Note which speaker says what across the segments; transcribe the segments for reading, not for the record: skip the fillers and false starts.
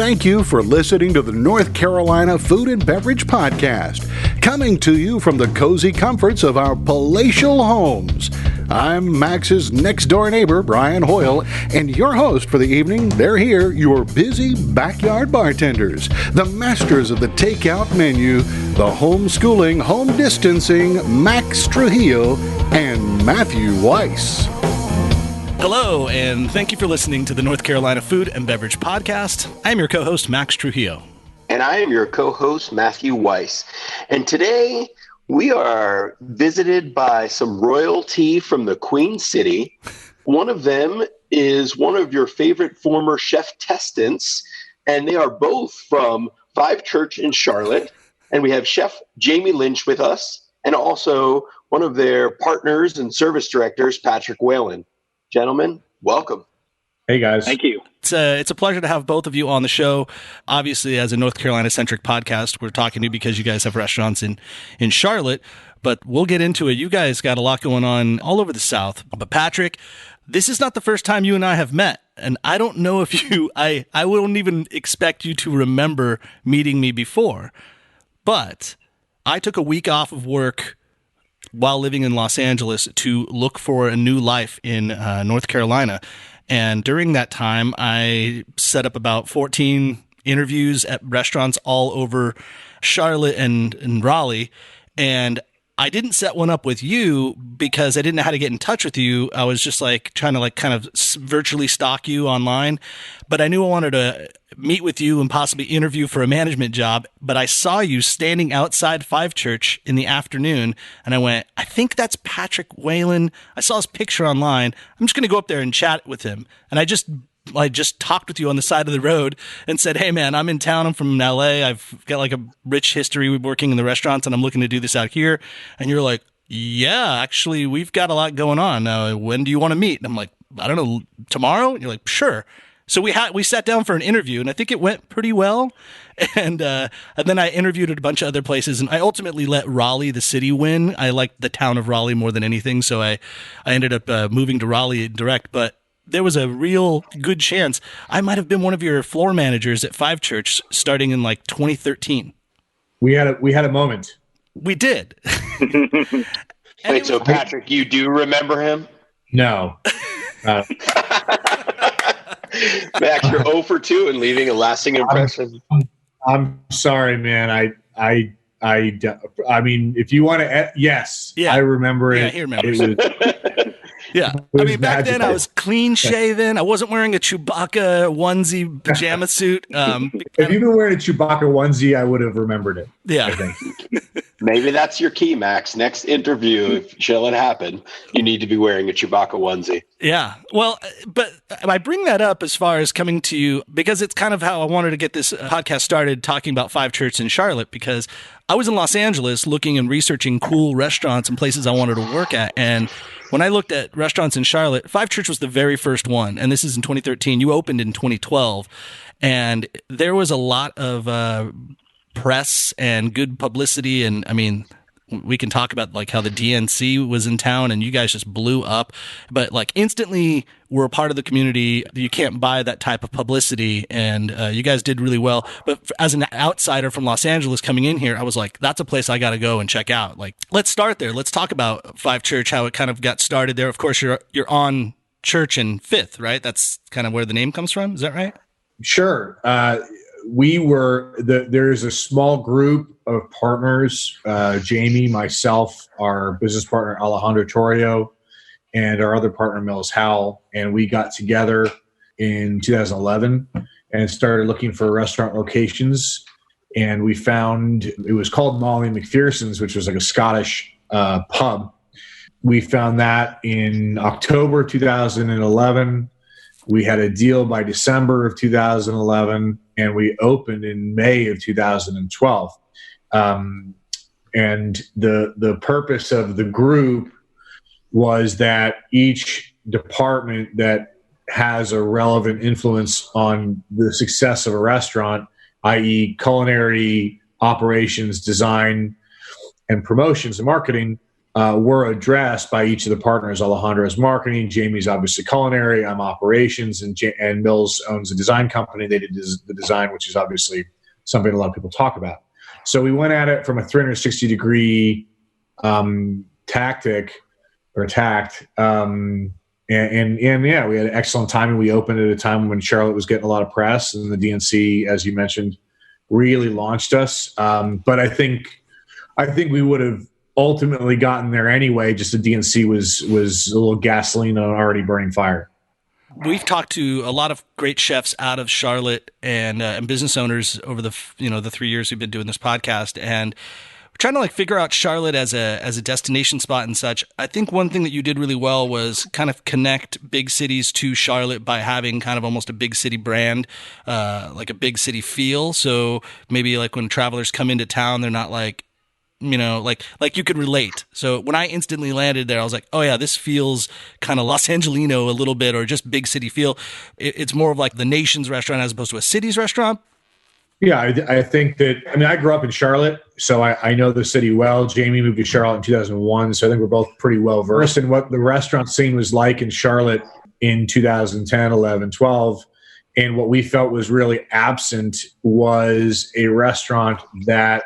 Speaker 1: Thank you for listening to the North Carolina Food and Beverage Podcast, coming to you from the cozy comforts of our palatial homes. I'm Max's next-door neighbor, Brian Hoyle, and your host for the evening. They're here, your busy backyard bartenders, the masters of the takeout menu, the homeschooling, home distancing Max Trujillo and Matthew Weiss.
Speaker 2: Hello, and thank you for listening to the North Carolina Food and Beverage Podcast. I'm your co-host, Max Trujillo.
Speaker 3: And I am your co-host, Matthew Weiss. And today we are visited by some royalty from the Queen City. One of them is one of your favorite former chef testants, and they are both from Five Church in Charlotte. And we have Chef Jamie Lynch with us, and also one of their partners and service directors, Patrick Whalen. Gentlemen, welcome.
Speaker 4: Hey, guys.
Speaker 5: Thank you.
Speaker 2: It's a pleasure to have both of you on the show. Obviously, as a North Carolina-centric podcast, we're talking to you because you guys have restaurants in Charlotte, but we'll get into it. You guys got a lot going on all over the South. But Patrick, this is not the first time you and I have met, and I don't know if I wouldn't even expect you to remember meeting me before, but I took a week off of work while living in Los Angeles to look for a new life in North Carolina. And during that time, I set up about 14 interviews at restaurants all over Charlotte and Raleigh. And I didn't set one up with you because I didn't know how to get in touch with you. I was just trying to kind of virtually stalk you online. But I knew I wanted to meet with you and possibly interview for a management job. But I saw you standing outside Five Church in the afternoon, and I went, I think that's Patrick Whalen. I saw his picture online. I'm just going to go up there and chat with him. And I just talked with you on the side of the road and said, hey man, I'm in town. I'm from LA. I've got a rich history working in the restaurants, and I'm looking to do this out here. And you're like, yeah, actually we've got a lot going on. When do you want to meet? And I'm like, I don't know, tomorrow? And you're like, sure. So we sat down for an interview, and I think it went pretty well. And then I interviewed at a bunch of other places, and I ultimately let Raleigh, the city, win. I liked the town of Raleigh more than anything, so I ended up moving to Raleigh direct. But there was a real good chance I might have been one of your floor managers at Five Church starting in 2013.
Speaker 4: We had a moment.
Speaker 2: We did.
Speaker 3: Wait, so Patrick, you do remember him?
Speaker 4: No.
Speaker 3: Max, you're 0 for 2 and leaving a lasting impression.
Speaker 4: I'm sorry, man. I mean, if you want to, yes, yeah. I remember it.
Speaker 2: Yeah, he remembers. Yeah. I mean, back then I was clean shaven. I wasn't wearing a Chewbacca onesie pajama suit.
Speaker 4: If you've been wearing a Chewbacca onesie, I would have remembered it.
Speaker 2: Yeah.
Speaker 4: I think.
Speaker 3: Maybe that's your key, Max. Next interview, if shall it happen, you need to be wearing a Chewbacca onesie.
Speaker 2: Yeah. Well, but I bring that up as far as coming to you because it's kind of how I wanted to get this podcast started, talking about Five Church in Charlotte, because I was in Los Angeles looking and researching cool restaurants and places I wanted to work at. And when I looked at restaurants in Charlotte, Five Church was the very first one. And this is in 2013. You opened in 2012. And there was a lot of press and good publicity. And I mean, we can talk about how the DNC was in town and you guys just blew up, but instantly we're a part of the community. You can't buy that type of publicity, and you guys did really well. But as an outsider from Los Angeles coming in here, I was like, that's a place I got to go and check out. Let's start there. Let's talk about Five Church, how it kind of got started there. Of course, you're on Church and Fifth, right? That's kind of where the name comes from. Is that right?
Speaker 4: Sure. There's a small group of partners, Jamie, myself, our business partner, Alejandro Torrio, and our other partner, Mills Howell. And we got together in 2011 and started looking for restaurant locations. And we found, it was called Molly McPherson's, which was a Scottish pub. We found that in October 2011. We had a deal by December of 2011, and we opened in May of 2012. And the purpose of the group was that each department that has a relevant influence on the success of a restaurant, i.e. culinary, operations, design, and promotions and marketing, were addressed by each of the partners. Alejandro's marketing, Jamie's obviously culinary, I'm operations, and Mills owns a design company. They did the design, which is obviously something a lot of people talk about. So we went at it from a 360-degree tact. And yeah, we had excellent timing. We opened at a time when Charlotte was getting a lot of press, and the DNC, as you mentioned, really launched us. But I think we would have ultimately gotten there anyway. Just the DNC was a little gasoline on an already burning fire.
Speaker 2: We've talked to a lot of great chefs out of Charlotte and business owners over the 3 years we've been doing this podcast, and we're trying to figure out Charlotte as a destination spot and such. I think one thing that you did really well was kind of connect big cities to Charlotte by having kind of almost a big city brand, like a big city feel. So maybe when travelers come into town, they're not like you could relate. So when I instantly landed there, I was like, oh yeah, this feels kind of Los Angelino a little bit, or just big city feel. It's more of like the nation's restaurant as opposed to a city's restaurant.
Speaker 4: Yeah, I think that, I grew up in Charlotte, so I know the city well. Jamie moved to Charlotte in 2001, so I think we're both pretty well versed in what the restaurant scene was like in Charlotte in 2010, 11, 12. And what we felt was really absent was a restaurant that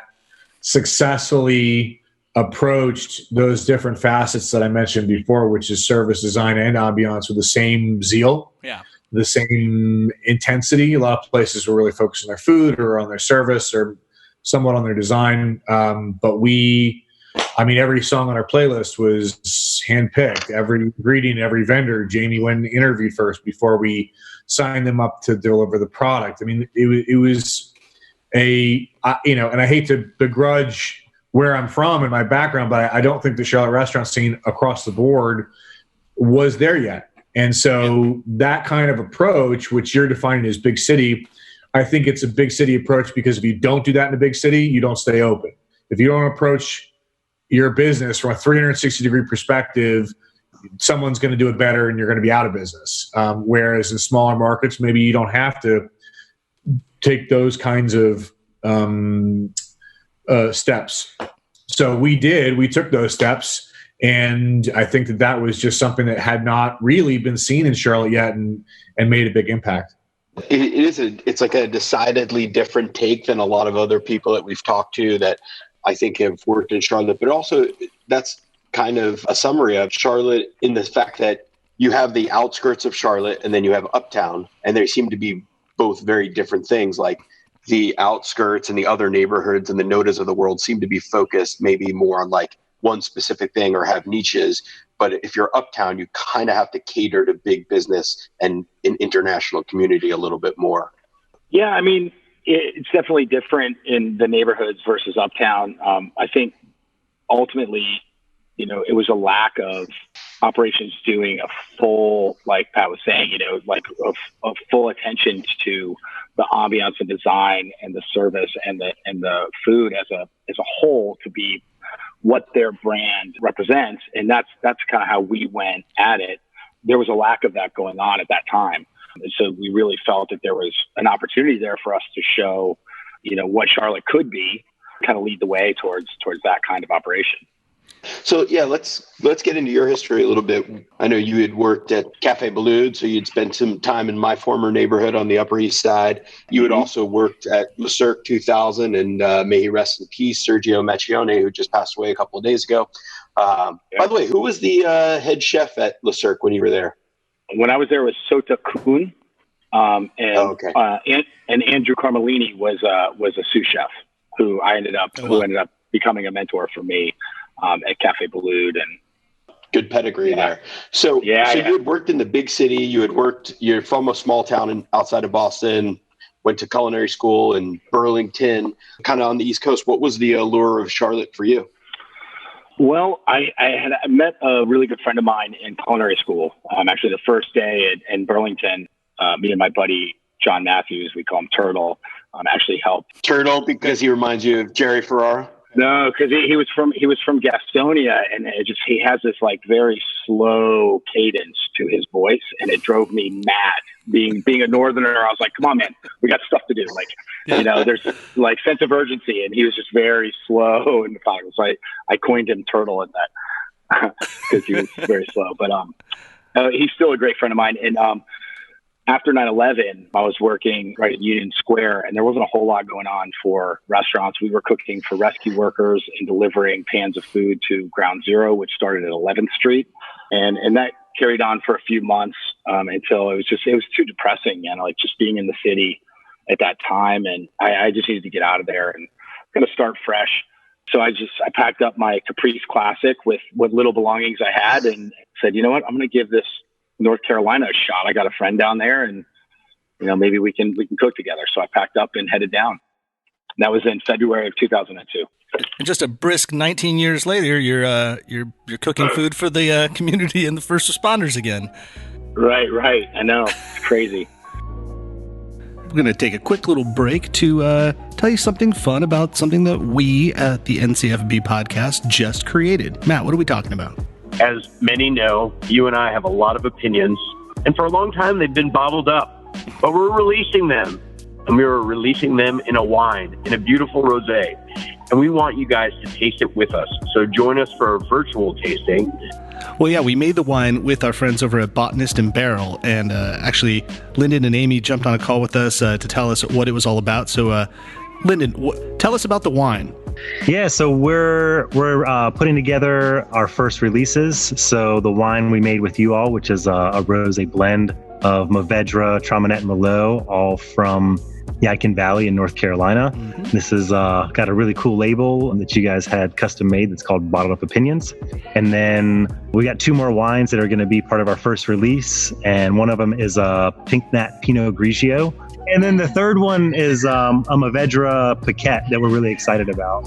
Speaker 4: successfully approached those different facets that I mentioned before, which is service, design, and ambiance with the same zeal. Yeah. The same intensity. A lot of places were really focused on their food or on their service or somewhat on their design. But every song on our playlist was handpicked. Every ingredient, every vendor, Jamie went and interviewed first before we signed them up to deliver the product. It was and I hate to begrudge where I'm from and my background, but I don't think the Charlotte restaurant scene across the board was there yet. And so that kind of approach, which you're defining as big city, I think it's a big city approach because if you don't do that in a big city, you don't stay open. If you don't approach your business from a 360-degree perspective, someone's going to do it better and you're going to be out of business. Whereas in smaller markets, maybe you don't have to take those kinds of steps. So we took those steps. And I think that was just something that had not really been seen in Charlotte yet and made a big impact.
Speaker 3: It's like a decidedly different take than a lot of other people that we've talked to that I think have worked in Charlotte. But also that's kind of a summary of Charlotte in the fact that you have the outskirts of Charlotte and then you have uptown, and they seem to be both very different things. Like the outskirts and the other neighborhoods and the Nodas of the world seem to be focused maybe more on one specific thing or have niches. But if you're uptown, you kind of have to cater to big business and an international community a little bit more.
Speaker 5: Yeah, it's definitely different in the neighborhoods versus uptown. I think ultimately, it was a lack of operations doing a full, like Pat was saying, of full attention to the ambiance and design and the service and the food as a whole to be what their brand represents. And that's kind of how we went at it. There was a lack of that going on at that time. And so we really felt that there was an opportunity there for us to show, what Charlotte could be, kind of lead the way towards that kind of operation.
Speaker 3: So yeah, let's get into your history a little bit. I know you had worked at Cafe Ballads, so you'd spent some time in my former neighborhood on the Upper East Side. You had also worked at Le Cirque 2000, and may he rest in peace, Sergio Macchione, who just passed away a couple of days ago. By the way, who was the head chef at Le Cirque when you were there?
Speaker 5: When I was there, it was Sota Kuhn, and Andrew Carmelini was a sous chef who ended up becoming a mentor for me. At Cafe Ballads, and
Speaker 3: good pedigree there. So you had worked in the big city. You're from a small town outside of Boston, went to culinary school in Burlington, kind of on the East Coast. What was the allure of Charlotte for you?
Speaker 5: Well, I met a really good friend of mine in culinary school. Actually, the first day in Burlington, me and my buddy, John Matthews, we call him Turtle, actually helped.
Speaker 3: Turtle because he reminds you of Jerry Ferrara?
Speaker 5: No, because he was from Gastonia, and he has this very slow cadence to his voice, and it drove me mad. Being a Northerner, I was like, "Come on, man, we got stuff to do." There's sense of urgency, and he was just very slow and methodical. So I coined him Turtle at because he was very slow. But he's still a great friend of mine. And after 9/11, I was working right at Union Square, and there wasn't a whole lot going on for restaurants. We were cooking for rescue workers and delivering pans of food to Ground Zero, which started at 11th Street. And that carried on for a few months until it was too depressing, like just being in the city at that time. And I just needed to get out of there and kind of start fresh. So I packed up my Caprice Classic with what little belongings I had and said, you know what, I'm going to give this North Carolina a shot. I got a friend down there, and maybe we can cook together. So I packed up and headed down. And that was in February of 2002.
Speaker 2: And just a brisk 19 years later, you're cooking food for the community and the first responders again.
Speaker 5: Right. I know, it's crazy.
Speaker 2: We're going to take a quick little break to tell you something fun about something that we at the NCFB podcast just created. Matt, what are we talking about?
Speaker 6: As many know, you and I have a lot of opinions, and for a long time they've been bottled up, but we're releasing them, and we were releasing them in a wine, in a beautiful rosé, and we want you guys to taste it with us. So join us for a virtual tasting.
Speaker 2: Well, yeah, we made the wine with our friends over at Botanist and Barrel, and actually, Lyndon and Amy jumped on a call with us to tell us what it was all about. So, Lyndon, tell us about the wine.
Speaker 7: Yeah, so we're putting together our first releases. So the wine we made with you all, which is a rosé blend of Mourvedre, Traminette, and Merlot, all from Yadkin Valley in North Carolina. Mm-hmm. This is got a really cool label that you guys had custom made that's called Bottled Up Opinions. And then we got 2 more wines that are going to be part of our first release. And one of them is a Pink Nat Pinot Grigio. And then the third one is a Mourvedre Paquette that we're really excited about.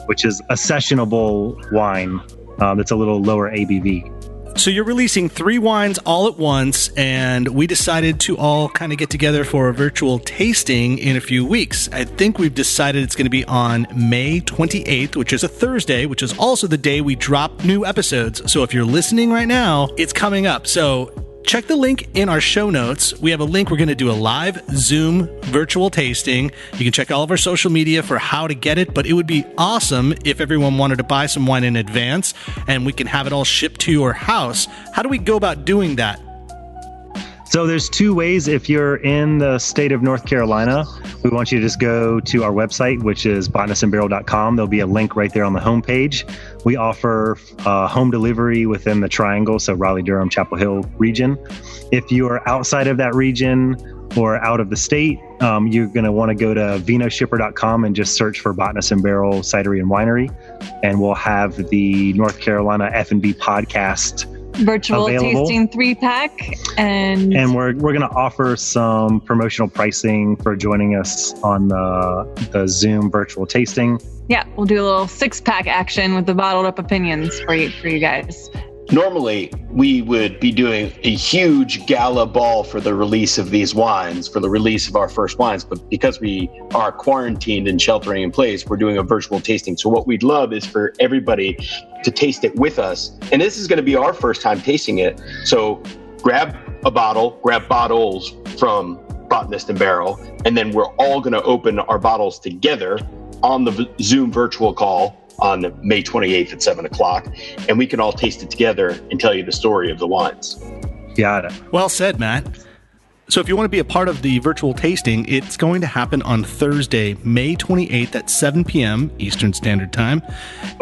Speaker 7: Which is a sessionable wine that's a little lower ABV.
Speaker 2: So you're releasing 3 wines all at once, and we decided to all kind of get together for a virtual tasting in a few weeks. I think we've decided it's going to be on May 28th, which is a Thursday, which is also the day we drop new episodes. So if you're listening right now, it's coming up. So check the link in our show notes. We have a link. We're going to do a live Zoom virtual tasting. You can check all of our social media for how to get it, but it would be awesome if everyone wanted to buy some wine in advance and we can have it all shipped to your house. How do we go about doing that?
Speaker 7: So there's 2 ways. If you're in the state of North Carolina, we want you to just go to our website, which is botanistandbarrel.com. There'll be a link right there on the homepage. We offer home delivery within the Triangle, so Raleigh, Durham, Chapel Hill region. If you are outside of that region or out of the state, you're going to want to go to vinoshipper.com and just search for Botanist and Barrel Cidery and Winery, and we'll have the North Carolina F&B podcast
Speaker 8: virtual
Speaker 7: available.
Speaker 8: Tasting 3-pack, and
Speaker 7: we're going to offer some promotional pricing for joining us on the Zoom virtual tasting.
Speaker 8: Yeah, we'll do a little 6-pack action with the Bottled Up Opinions for you guys.
Speaker 3: Normally, we would be doing a huge gala ball for the release of these wines, for the release of our first wines. But because we are quarantined and sheltering in place, we're doing a virtual tasting. So what we'd love is for everybody to taste it with us. And this is going to be our first time tasting it. So grab a bottle, grab bottles from Botanist and Barrel, and then we're all going to open our bottles together on the Zoom virtual call on May 28th at 7:00, and we can all taste it together and tell you the story of the wines.
Speaker 7: Got it.
Speaker 2: Well said, Matt. So if you want to be a part of the virtual tasting, it's going to happen on Thursday, May 28th at 7 p.m. Eastern Standard Time.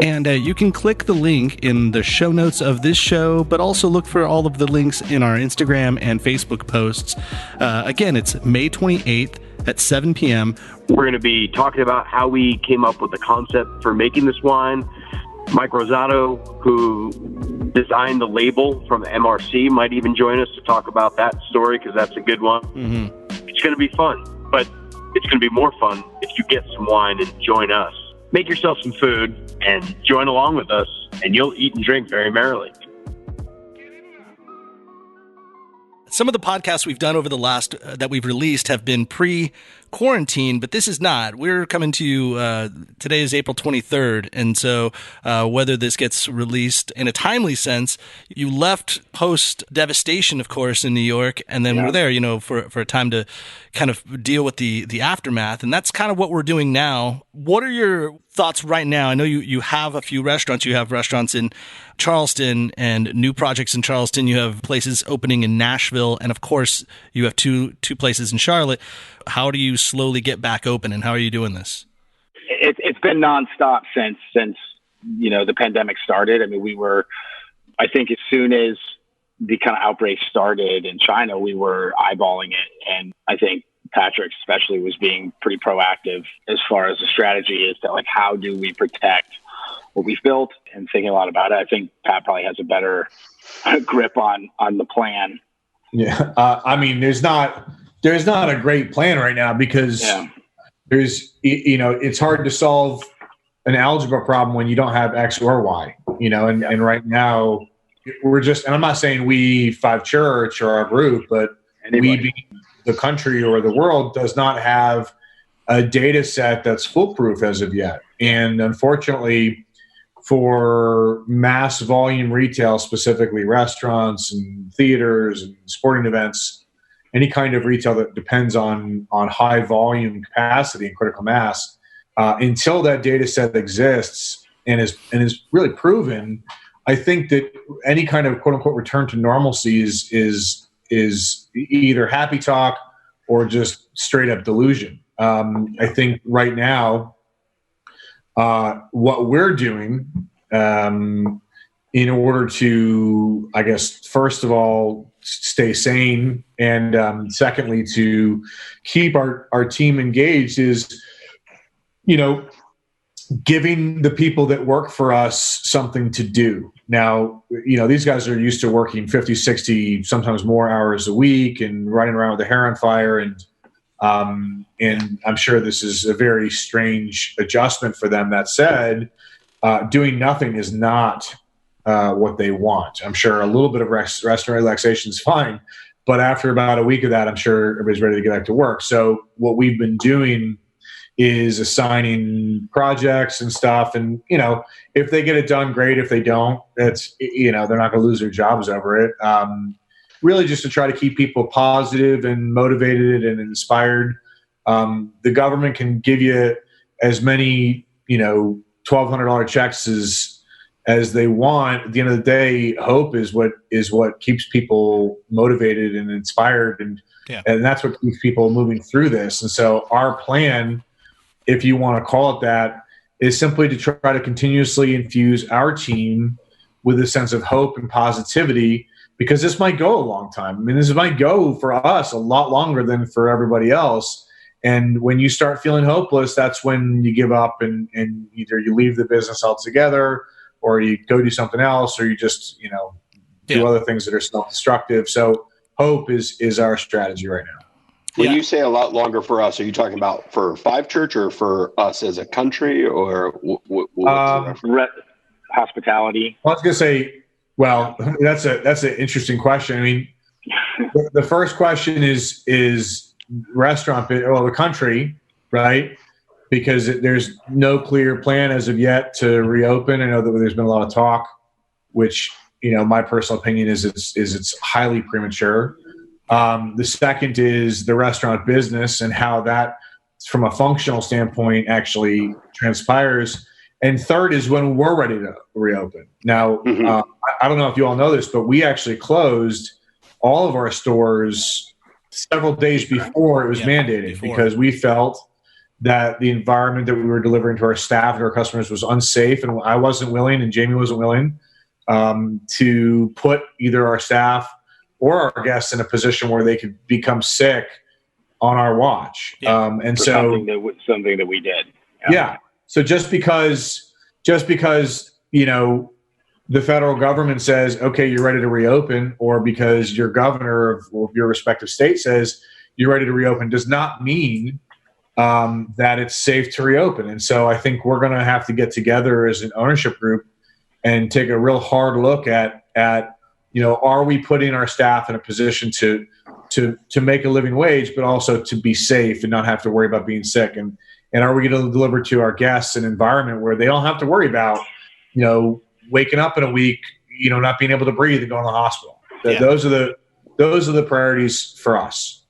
Speaker 2: And you can click the link in the show notes of this show, but also look for all of the links in our Instagram and Facebook posts. Again, it's May 28th at 7 p.m.
Speaker 6: We're going to be talking about how we came up with the concept for making this wine. Mike Rosato, who designed the label from MRC, might even join us to talk about that story, because that's a good one. Mm-hmm. It's going to be fun, but it's going to be more fun if you get some wine and join us. Make yourself some food and join along with us, and you'll eat and drink very merrily.
Speaker 2: Some of the podcasts we've done over the last that we've released have been quarantine, but this is not. We're coming to you, today is April 23rd, and so whether this gets released in a timely sense, you left post-devastation, of course, in New York, and then we're there, for a time to kind of deal with the aftermath, and that's kind of what we're doing now. What are your thoughts right now? I know you have a few restaurants. You have restaurants in Charleston and new projects in Charleston. You have places opening in Nashville, and of course, you have two places in Charlotte. How do you slowly get back open, and how are you doing this?
Speaker 5: It's been nonstop since the pandemic started. I mean, I think as soon as the kind of outbreak started in China, we were eyeballing it, and I think Patrick especially was being pretty proactive as far as the strategy is that, like, how do we protect what we've built, and thinking a lot about it. I think Pat probably has a better grip on the plan.
Speaker 4: Yeah. I mean, there's not a great plan right now because there's, it's hard to solve an algebra problem when you don't have X or Y, and right now we're just, and I'm not saying we Five Church or our group, but we being the country or the world does not have a data set that's foolproof as of yet. And unfortunately, for mass volume retail, specifically restaurants and theaters and sporting events, any kind of retail that depends on high volume capacity and critical mass, until that data set exists and is really proven, I think that any kind of quote unquote return to normalcy is either happy talk or just straight up delusion. I think right now, what we're doing in order to, I guess, first of all, stay sane, and secondly, to keep our team engaged is, giving the people that work for us something to do. Now, these guys are used to working 50, 60, sometimes more hours a week and running around with a hair on fire. And I'm sure this is a very strange adjustment for them. That said, doing nothing is not what they want. I'm sure a little bit of rest and relaxation is fine, but after about a week of that, I'm sure everybody's ready to get back to work. So what we've been doing is assigning projects and stuff. And, if they get it done, great. If they don't, it's, they're not going to lose their jobs over it. Really just to try to keep people positive and motivated and inspired. The government can give you as many, $1,200 checks as they want. At the end of the day, hope is what keeps people motivated and inspired. And that's what keeps people moving through this. And so our plan, if you want to call it that, is simply to try to continuously infuse our team with a sense of hope and positivity, because this might go a long time. I mean, this might go for us a lot longer than for everybody else. And when you start feeling hopeless, that's when you give up and either you leave the business altogether, or you go do something else, or you just, do other things that are self-destructive. So hope is our strategy right now.
Speaker 3: When you say a lot longer for us, are you talking about for Five Church or for us as a country, or
Speaker 5: hospitality?
Speaker 4: I was going to say, well, that's an interesting question. I mean, the first question is restaurant, the country, right? Because there's no clear plan as of yet to reopen. I know that there's been a lot of talk, which, my personal opinion is it's highly premature. The second is the restaurant business and how that, from a functional standpoint, actually transpires. And third is when we're ready to reopen. Now, I don't know if you all know this, but we actually closed all of our stores several days before it was mandated, because we felt that the environment that we were delivering to our staff and our customers was unsafe. And I wasn't willing, and Jamie wasn't willing, to put either our staff or our guests in a position where they could become sick on our watch. And so
Speaker 5: something that we did.
Speaker 4: Yeah. So just because, the federal government says, okay, you're ready to reopen, or because your governor of your respective state says you're ready to reopen, does not mean that it's safe to reopen. And so I think we're going to have to get together as an ownership group and take a real hard look at are we putting our staff in a position to make a living wage, but also to be safe and not have to worry about being sick? And are we going to deliver to our guests an environment where they don't have to worry about, waking up in a week, not being able to breathe and going to the hospital?
Speaker 2: Yeah.
Speaker 4: Those are the priorities for us.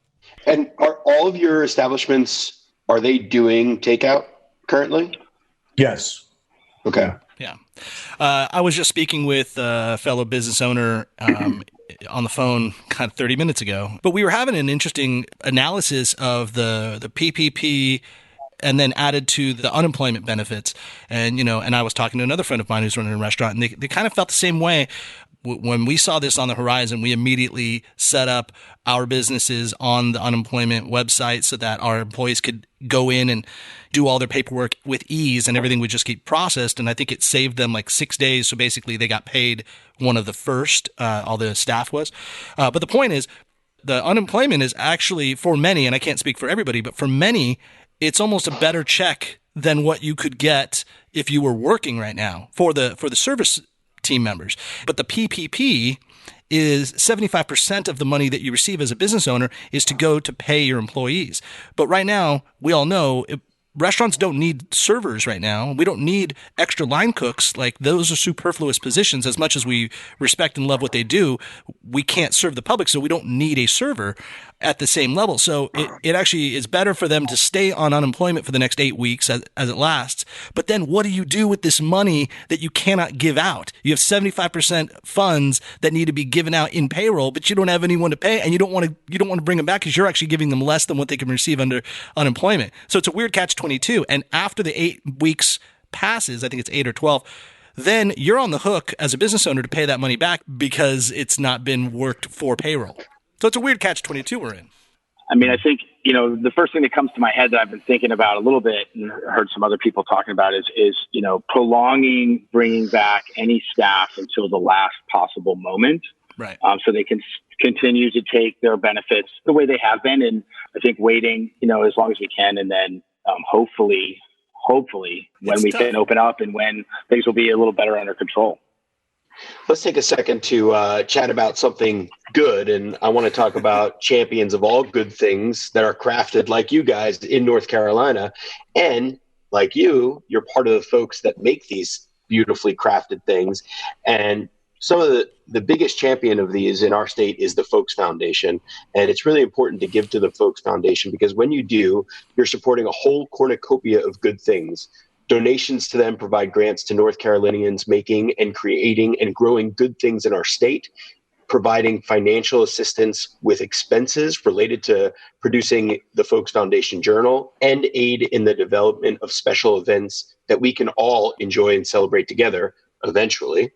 Speaker 3: And are all of your establishments, are they doing takeout currently?
Speaker 4: Yes.
Speaker 3: Okay.
Speaker 2: Yeah. I was just speaking with a fellow business owner on the phone kind of 30 minutes ago, but we were having an interesting analysis of the PPP and then added to the unemployment benefits. And, and I was talking to another friend of mine who's running a restaurant, and they kind of felt the same way. When we saw this on the horizon, we immediately set up our businesses on the unemployment website so that our employees could go in and do all their paperwork with ease and everything would just keep processed. And I think it saved them like 6 days. So basically they got paid one of the first, all the staff was. But the point is, the unemployment is actually, for many, and I can't speak for everybody, but for many, it's almost a better check than what you could get if you were working right now for the service team members. But the PPP is 75% of the money that you receive as a business owner is to go to pay your employees. But right now, we all know restaurants don't need servers right now. We don't need extra line cooks. Like, those are superfluous positions. As much as we respect and love what they do, we can't serve the public, so we don't need a server at the same level. So it actually is better for them to stay on unemployment for the next 8 weeks as it lasts. But then what do you do with this money that you cannot give out? You have 75% funds that need to be given out in payroll, but you don't have anyone to pay, and you don't want to bring them back because you're actually giving them less than what they can receive under unemployment. So it's a weird catch-22. And after the 8 weeks passes, I think it's 8 or 12, then you're on the hook as a business owner to pay that money back because it's not been worked for payroll. So it's a weird catch-22 we're in.
Speaker 5: I mean, I think, the first thing that comes to my head that I've been thinking about a little bit and heard some other people talking about is prolonging bringing back any staff until the last possible moment.
Speaker 2: Right.
Speaker 5: So they can continue to take their benefits the way they have been. And I think waiting, as long as we can. And then hopefully when we can open up and when things will be a little better under control.
Speaker 3: Let's take a second to chat about something good. And I want to talk about champions of all good things that are crafted like you guys in North Carolina. And like you're part of the folks that make these beautifully crafted things. And some of the biggest champion of these in our state is the Folks Foundation. And it's really important to give to the Folks Foundation because when you do, you're supporting a whole cornucopia of good things. Donations to them provide grants to North Carolinians making and creating and growing good things in our state, providing financial assistance with expenses related to producing the Folks Foundation Journal, and aid in the development of special events that we can all enjoy and celebrate together eventually.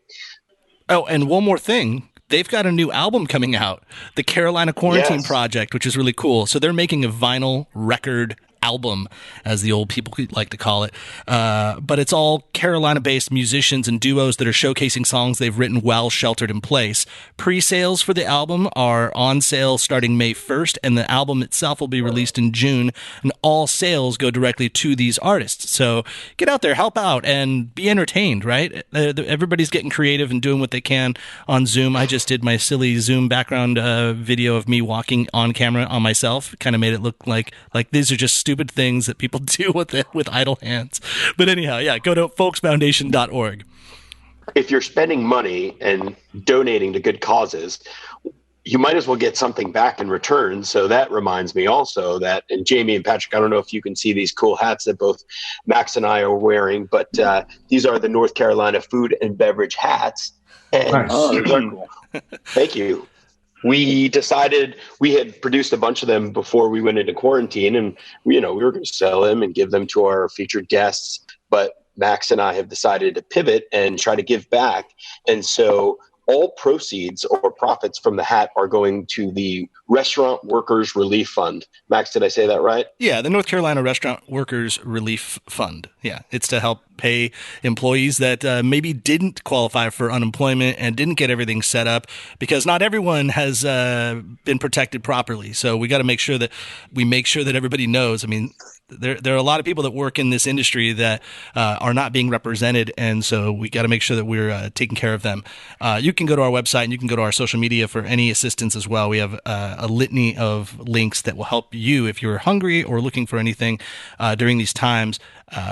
Speaker 2: Oh, and one more thing. They've got a new album coming out, the Carolina Quarantine
Speaker 3: Yes.
Speaker 2: Project, which is really cool. So they're making a vinyl record album, as the old people like to call it. But it's all Carolina-based musicians and duos that are showcasing songs they've written while sheltered in place. Pre-sales for the album are on sale starting May 1st, and the album itself will be released in June, and all sales go directly to these artists. So get out there, help out, and be entertained, right? Everybody's getting creative and doing what they can on Zoom. I just did my silly Zoom background video of me walking on camera on myself. Kind of made it look like these are just stupid things that people do with idle hands. But anyhow, yeah, go to folksfoundation.org.
Speaker 3: If you're spending money and donating to good causes, you might as well get something back in return. So that reminds me also that, and Jamie and Patrick, I don't know if you can see these cool hats that both Max and I are wearing, but these are the North Carolina food and beverage hats. And
Speaker 4: Nice.
Speaker 3: these are cool. Thank you. We decided we had produced a bunch of them before we went into quarantine, and we were going to sell them and give them to our featured guests. But Max and I have decided to pivot and try to give back. And so all proceeds or profits from the hat are going to the Restaurant Workers Relief Fund. Max, did I say that right?
Speaker 2: Yeah, the North Carolina Restaurant Workers Relief Fund. Yeah, it's to help pay employees that maybe didn't qualify for unemployment and didn't get everything set up, because not everyone has been protected properly. So we got to make sure that everybody knows. I mean, there are a lot of people that work in this industry that are not being represented, and so we got to make sure that we're taking care of them. You can go to our website and you can go to our social media for any assistance as well. We have a litany of links that will help you if you're hungry or looking for anything during these times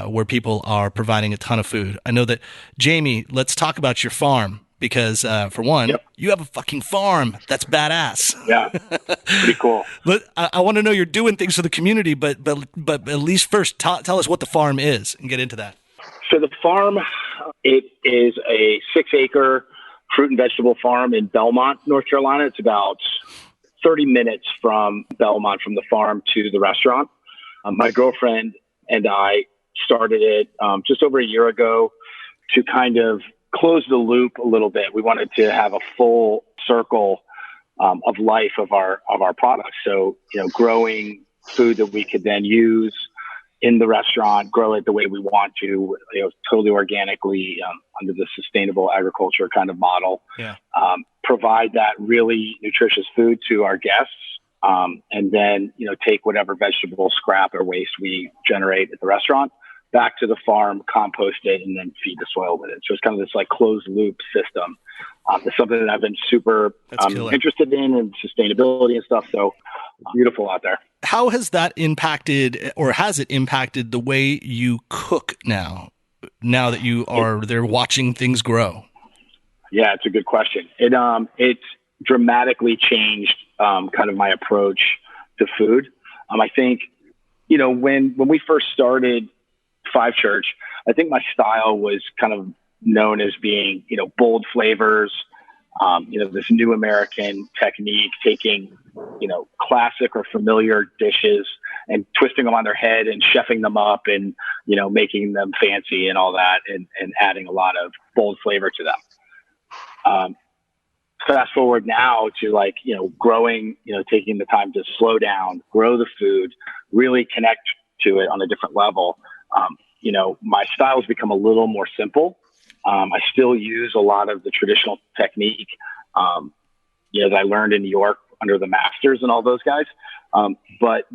Speaker 2: where people are providing a ton of food. I know that, Jamie, let's talk about your farm. Because for one, you have a fucking farm. That's badass.
Speaker 5: Yeah, pretty cool.
Speaker 2: But I want to know you're doing things for the community, but at least first tell us what the farm is and get into that.
Speaker 5: So the farm, it is a 6-acre fruit and vegetable farm in Belmont, North Carolina. It's about 30 minutes from Belmont, from the farm to the restaurant. My girlfriend and I started it just over a year ago to kind of close the loop a little bit. We wanted to have a full circle of life of our products. So, growing food that we could then use in the restaurant, grow it the way we want to, totally organically under the sustainable agriculture kind of model.
Speaker 2: Yeah.
Speaker 5: Provide that really nutritious food to our guests, and then take whatever vegetable scrap or waste we generate at the restaurant back to the farm, compost it, and then feed the soil with it. So it's kind of this like closed loop system. It's something that I've been super interested in, and sustainability and stuff. So beautiful out there.
Speaker 2: How has that impacted, or has it impacted the way you cook now that you are there watching things grow?
Speaker 5: Yeah, it's a good question. It's dramatically changed kind of my approach to food. I think, when we first started Five Church, I think my style was kind of known as being, bold flavors, this new American technique, taking, classic or familiar dishes and twisting them on their head and chefing them up and, making them fancy and all that, and adding a lot of bold flavor to them. Fast forward now to growing, taking the time to slow down, grow the food, really connect to it on a different level. My styles become a little more simple. I still use a lot of the traditional technique, as I learned in New York under the masters and all those guys. But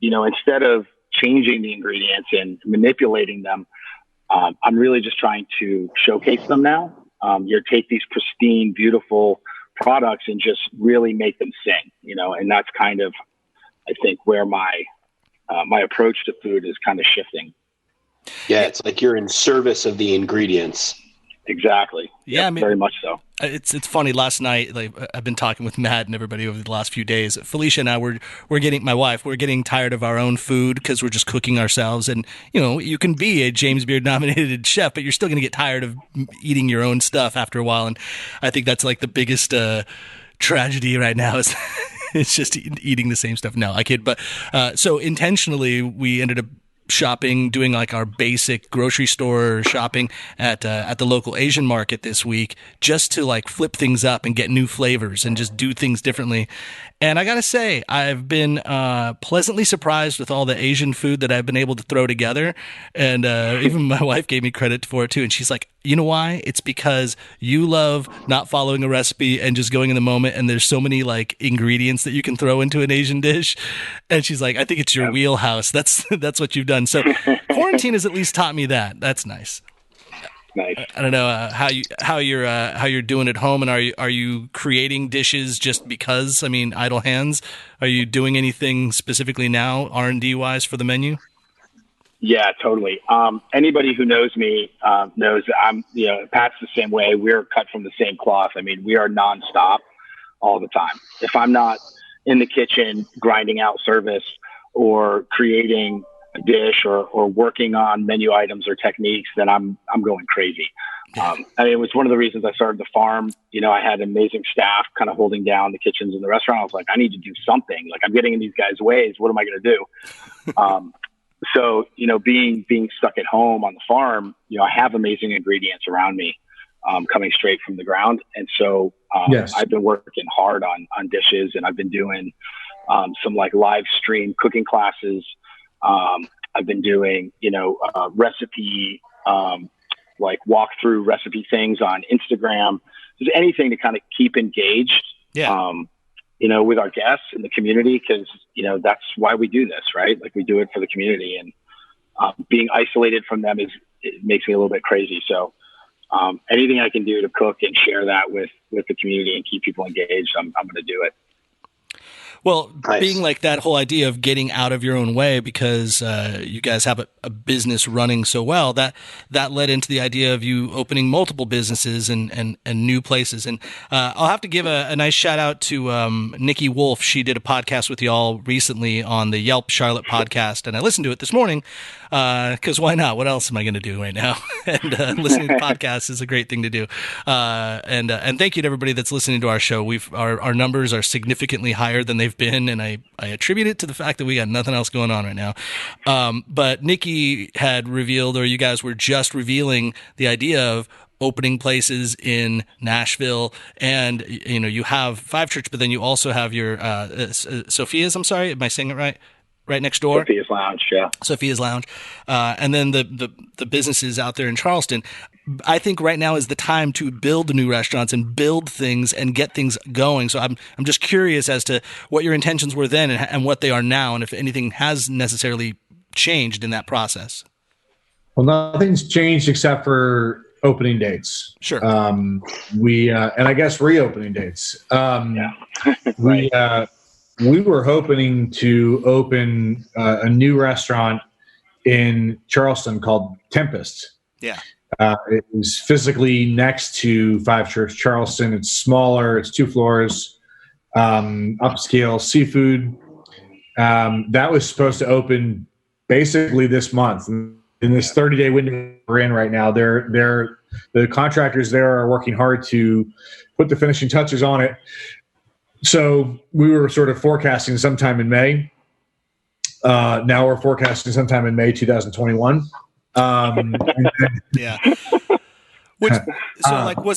Speaker 5: instead of changing the ingredients and manipulating them, I'm really just trying to showcase them now. Take these pristine, beautiful products and just really make them sing, and that's kind of, I think, where my approach to food is kind of shifting.
Speaker 3: Yeah, it's like you're in service of the ingredients.
Speaker 5: Exactly.
Speaker 2: Yeah,
Speaker 5: very much so.
Speaker 2: It's funny. Last night, I've been talking with Matt and everybody over the last few days. Felicia and I we're getting tired of our own food because we're just cooking ourselves. And you can be a James Beard nominated chef, but you're still going to get tired of eating your own stuff after a while. And I think that's like the biggest tragedy right now is it's just eating the same stuff. No, I kid. But so intentionally, we ended up shopping, doing like our basic grocery store shopping at the local Asian market this week, just to like flip things up and get new flavors and just do things differently. And I gotta say, I've been pleasantly surprised with all the Asian food that I've been able to throw together. And even my wife gave me credit for it too. And she's like, you know why? It's because you love not following a recipe and just going in the moment. And there's so many like ingredients that you can throw into an Asian dish. And she's like, I think it's your wheelhouse. That's what you've done. So quarantine has at least taught me that. That's nice.
Speaker 5: Nice.
Speaker 2: I don't know how you're doing at home, and are you creating dishes just because? I mean, idle hands. Are you doing anything specifically now, R&D wise, for the menu?
Speaker 5: Yeah, totally. Anybody who knows me knows that I'm. Pat's the same way. We're cut from the same cloth. I mean, we are nonstop all the time. If I'm not in the kitchen grinding out service or creating a dish or working on menu items or techniques, then I'm going crazy. It was one of the reasons I started the farm. I had amazing staff kind of holding down the kitchens in the restaurant. I was like, I need to do something. Like, I'm getting in these guys' ways. What am I going to do? So, being stuck at home on the farm, I have amazing ingredients around me, coming straight from the ground. And so,
Speaker 4: Yes.
Speaker 5: I've been working hard on dishes, and I've been doing, some like live stream cooking classes. I've been doing, recipe, like walkthrough recipe things on Instagram. Just anything to kind of keep engaged.
Speaker 2: Yeah.
Speaker 5: with our guests in the community, because, that's why we do this, right? Like, we do it for the community, and being isolated from them it makes me a little bit crazy. So anything I can do to cook and share that with the community and keep people engaged, I'm going to do it.
Speaker 2: Well,
Speaker 3: Nice.
Speaker 2: being like that whole idea of getting out of your own way because you guys have a business running so well, that led into the idea of you opening multiple businesses and new places. And I'll have to give a nice shout out to Nikki Wolf. She did a podcast with y'all recently on the Yelp Charlotte podcast, and I listened to it this morning because why not? What else am I going to do right now? And listening to podcasts is a great thing to do. And thank you to everybody that's listening to our show. Our numbers are significantly higher than they've been, and I attribute it to the fact that we got nothing else going on right now. But Nikki had revealed, or you guys were just revealing, the idea of opening places in Nashville, and you have Five Church, but then you also have your Sophia's. I'm sorry, am I saying it right? Right next door,
Speaker 5: Sophia's Lounge, yeah.
Speaker 2: Sophia's Lounge, and then the businesses out there in Charleston. I think right now is the time to build new restaurants and build things and get things going. So I'm just curious as to what your intentions were then and what they are now, and if anything has necessarily changed in that process.
Speaker 4: Well, nothing's changed except for opening dates.
Speaker 2: Sure.
Speaker 4: And I guess reopening dates.
Speaker 5: Right.
Speaker 4: We were hoping to open a new restaurant in Charleston called Tempest.
Speaker 2: Yeah.
Speaker 4: It was physically next to Five Church Charleston. It's smaller. It's 2 floors, upscale seafood. That was supposed to open basically this month. In this 30-day window we're in right now, the contractors there are working hard to put the finishing touches on it. So we were sort of forecasting sometime in May. Now we're forecasting sometime in May 2021.
Speaker 2: Yeah. Was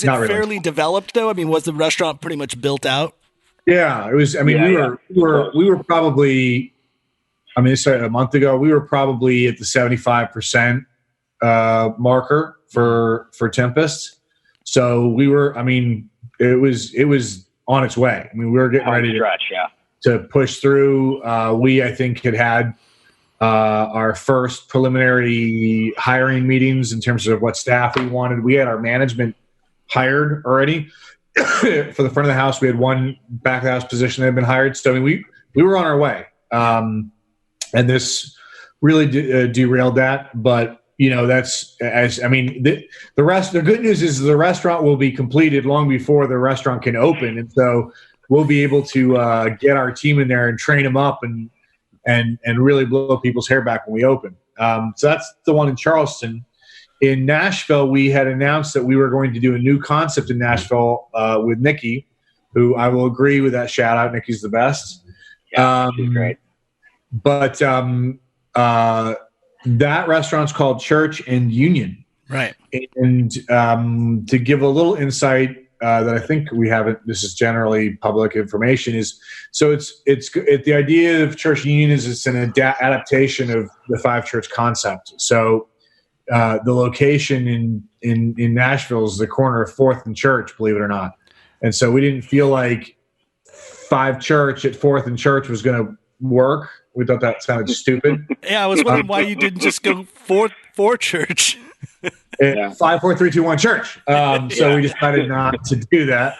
Speaker 2: it
Speaker 4: really
Speaker 2: fairly developed though? I mean, was the restaurant pretty much built out?
Speaker 4: Yeah, it was. I mean, we were probably. I mean, this started a month ago. We were probably at the 75% marker for Tempest. So we were. I mean, it was on its way. I mean, we were getting ready to push through. I think had our first preliminary hiring meetings in terms of what staff we wanted. We had our management hired already. For the front of the house, we had one back of the house position that had been hired. So I mean, we were on our way. And this really derailed that. But that's the good news is the restaurant will be completed long before the restaurant can open, and so we'll be able to get our team in there and train them up and really blow people's hair back when we open. So that's the one in Charleston. In Nashville, we had announced that we were going to do a new concept in Nashville with Nikki, who I will agree with that shout out. Nikki's the best.
Speaker 5: Yeah, she's great.
Speaker 4: But that restaurant's called Church and Union.
Speaker 2: Right.
Speaker 4: And to give a little insight that I think we haven't, this is generally public information, is so it's the idea of Church and Union is it's an adaptation of the Five Church concept. So the location in Nashville is the corner of 4th and Church, believe it or not. And so we didn't feel like Five Church at 4th and Church was going to work. We thought that sounded stupid.
Speaker 2: Yeah, I was wondering why you didn't just go for Church.
Speaker 4: 5, 4, 3, 2, 1 Church. So we decided not to do that.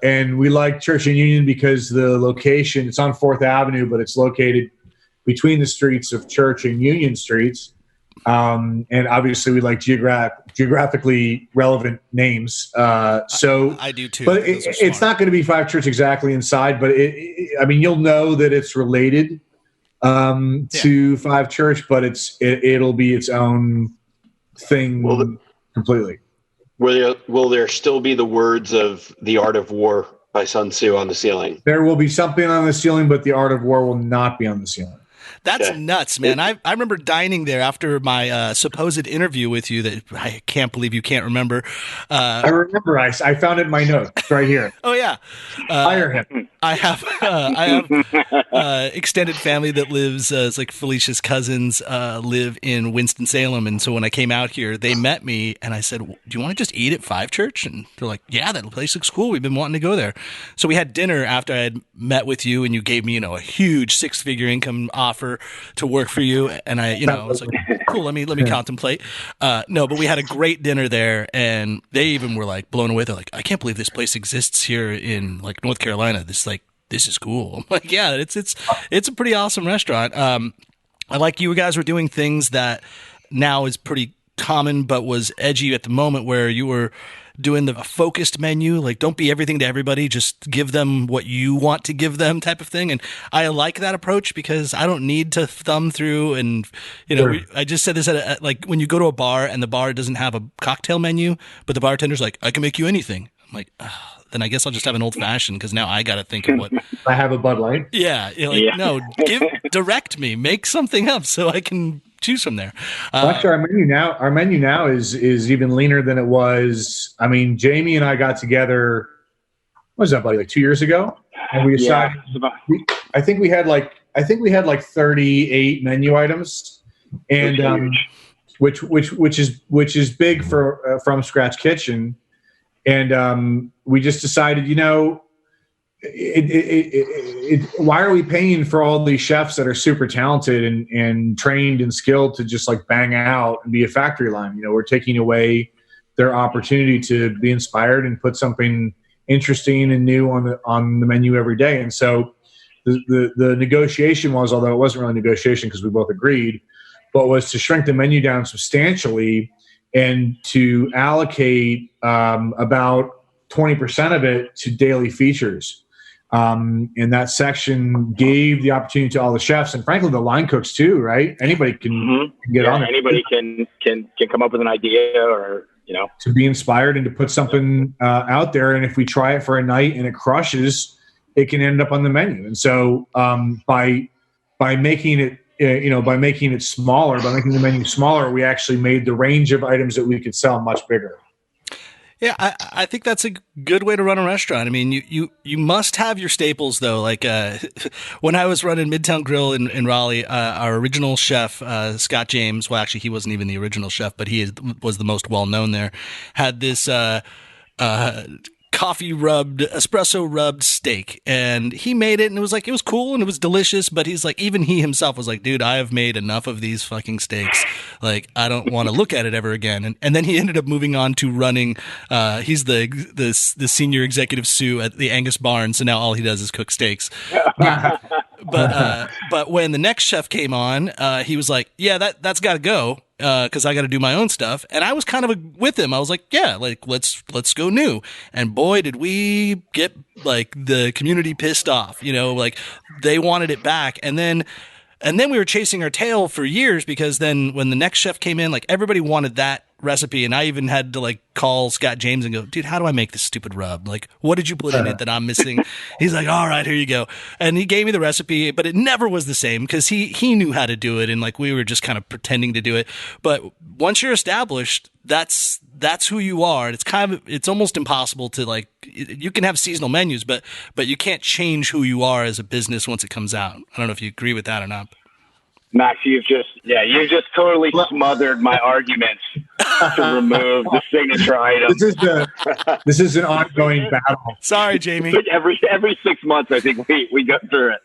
Speaker 4: And we like Church and Union because the location, it's on 4th Avenue, but it's located between the streets of Church and Union Streets. And obviously we like geographically relevant names. So
Speaker 2: I do too.
Speaker 4: But it's not going to be Five Church exactly inside, but you'll know that it's related to Five Church, but it'll be its own thing completely.
Speaker 3: Will there still be the words of The Art of War by Sun Tzu on the ceiling?
Speaker 4: There will be something on the ceiling, but The Art of War will not be on the ceiling.
Speaker 2: That's nuts, man. I remember dining there after my supposed interview with you that I can't believe you can't remember.
Speaker 4: I remember. I found it in my notes right here.
Speaker 2: Oh, yeah.
Speaker 4: Hire him.
Speaker 2: I have extended family that lives, it's like Felicia's cousins live in Winston-Salem. And so when I came out here, they met me and I said, do you want to just eat at Five Church? And they're like, yeah, that place looks cool. We've been wanting to go there. So we had dinner after I had met with you and you gave me, a huge 6-figure income offer to work for you. And I was like, cool, let me contemplate. No, but we had a great dinner there and they even were like blown away. They're like, I can't believe this place exists here in like North Carolina. This is cool. I'm like, yeah, it's a pretty awesome restaurant. I like you guys were doing things that now is pretty common, but was edgy at the moment where you were doing the focused menu, like don't be everything to everybody, just give them what you want to give them type of thing. And I like that approach because I don't need to thumb through and,
Speaker 4: Sure.
Speaker 2: I just said this at like when you go to a bar and the bar doesn't have a cocktail menu, but the bartender's like, I can make you anything. I'm like, then I guess I'll just have an old fashioned because now I got to think of what.
Speaker 4: I have a Bud Light.
Speaker 2: Yeah. No, direct me, make something up so I can choose from there.
Speaker 4: Well, actually, our menu now is even leaner than it was. I mean, Jamie and I got together. What was that, buddy? Like 2 years ago, and we decided. I think we had like 38 menu items, and which is big for from scratch kitchen. And we just decided, why are we paying for all these chefs that are super talented and trained and skilled to just like bang out and be a factory line? We're taking away their opportunity to be inspired and put something interesting and new on the menu every day. And so the negotiation was, although it wasn't really negotiation because we both agreed, but was to shrink the menu down substantially and to allocate about 20% of it to daily features. And that section gave the opportunity to all the chefs and frankly the line cooks too, right? Anybody can get on it.
Speaker 5: Anybody can come up with an idea or
Speaker 4: to be inspired and to put something out there. And if we try it for a night and it crushes, it can end up on the menu. And so by making it by making it smaller, by making the menu smaller, we actually made the range of items that we could sell much bigger.
Speaker 2: Yeah, I think that's a good way to run a restaurant. I mean, you must have your staples though. Like when I was running Midtown Grill in Raleigh, our original chef Scott James. Well, actually, he wasn't even the original chef, but he was the most well known there. Had this espresso rubbed steak, and he made it, and it was cool and it was delicious. But he's like, even he himself was like, dude, I have made enough of these fucking steaks. Like, I don't want to look at it ever again. And then he ended up moving on to running. He's the senior executive sous at the Angus Barn, so now all he does is cook steaks. But when the next chef came on, he was like, yeah, that's got to go. Because I got to do my own stuff, and I was kind of with him. I was like, "Yeah, like let's go new." And boy, did we get like the community pissed off. Like they wanted it back, and then we were chasing our tail for years because then when the next chef came in, like everybody wanted that recipe, and I even had to like call Scott James and go, dude, how do I make this stupid rub? Like, what did you put in it that I'm missing? He's like, all right, here you go. And he gave me the recipe, but it never was the same because he knew how to do it, and like we were just kind of pretending to do it. But once you're established, that's who you are. And it's almost impossible to like, you can have seasonal menus, but you can't change who you are as a business once it comes out. I don't know if you agree with that or not.
Speaker 5: Max, you just totally smothered my arguments to remove the signature item.
Speaker 4: This is an ongoing battle.
Speaker 2: Sorry, Jamie.
Speaker 5: Every 6 months, I think we go through it.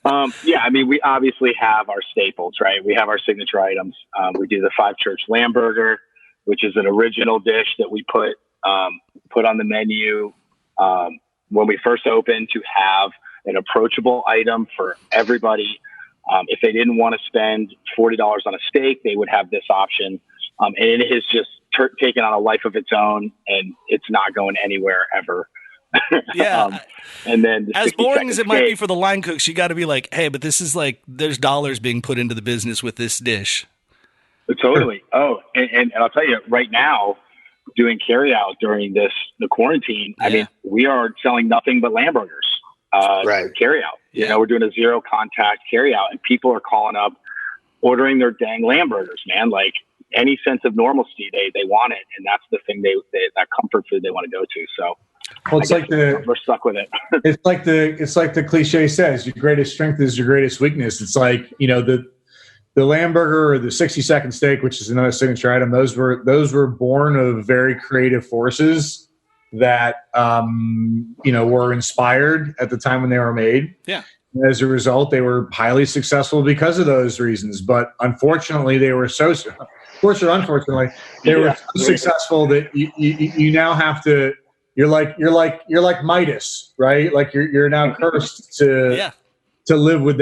Speaker 5: I mean, we obviously have our staples, right? We have our signature items. We do the Five Church lamb burger, which is an original dish that we put on the menu when we first opened to have an approachable item for everybody. If they didn't want to spend $40 on a steak, they would have this option. And it has just taken on a life of its own, and it's not going anywhere ever.
Speaker 2: Yeah.
Speaker 5: And then
Speaker 2: as boring as it might be for the line cooks, you got to be like, hey, but this is like, there's dollars being put into the business with this dish.
Speaker 5: Totally. Oh, and I'll tell you right now, doing carryout during the quarantine, I mean, we are selling nothing but lamb burgers. Carryout. We're doing a zero contact carryout, and people are calling up, ordering their dang lamb burgers, man. Like any sense of normalcy, they want it, and that's the thing that comfort food they want to go to. So
Speaker 4: Well, it's like
Speaker 5: we're stuck with it.
Speaker 4: it's like the cliche says, your greatest strength is your greatest weakness. It's like, the lamb burger or the 60-second steak, which is another signature item. Those were born of very creative forces that were inspired at the time when they were made.
Speaker 2: Yeah.
Speaker 4: As a result, they were highly successful because of those reasons. But unfortunately, they were so successful that you now have to. You're like Midas, right? Like you're now cursed to live with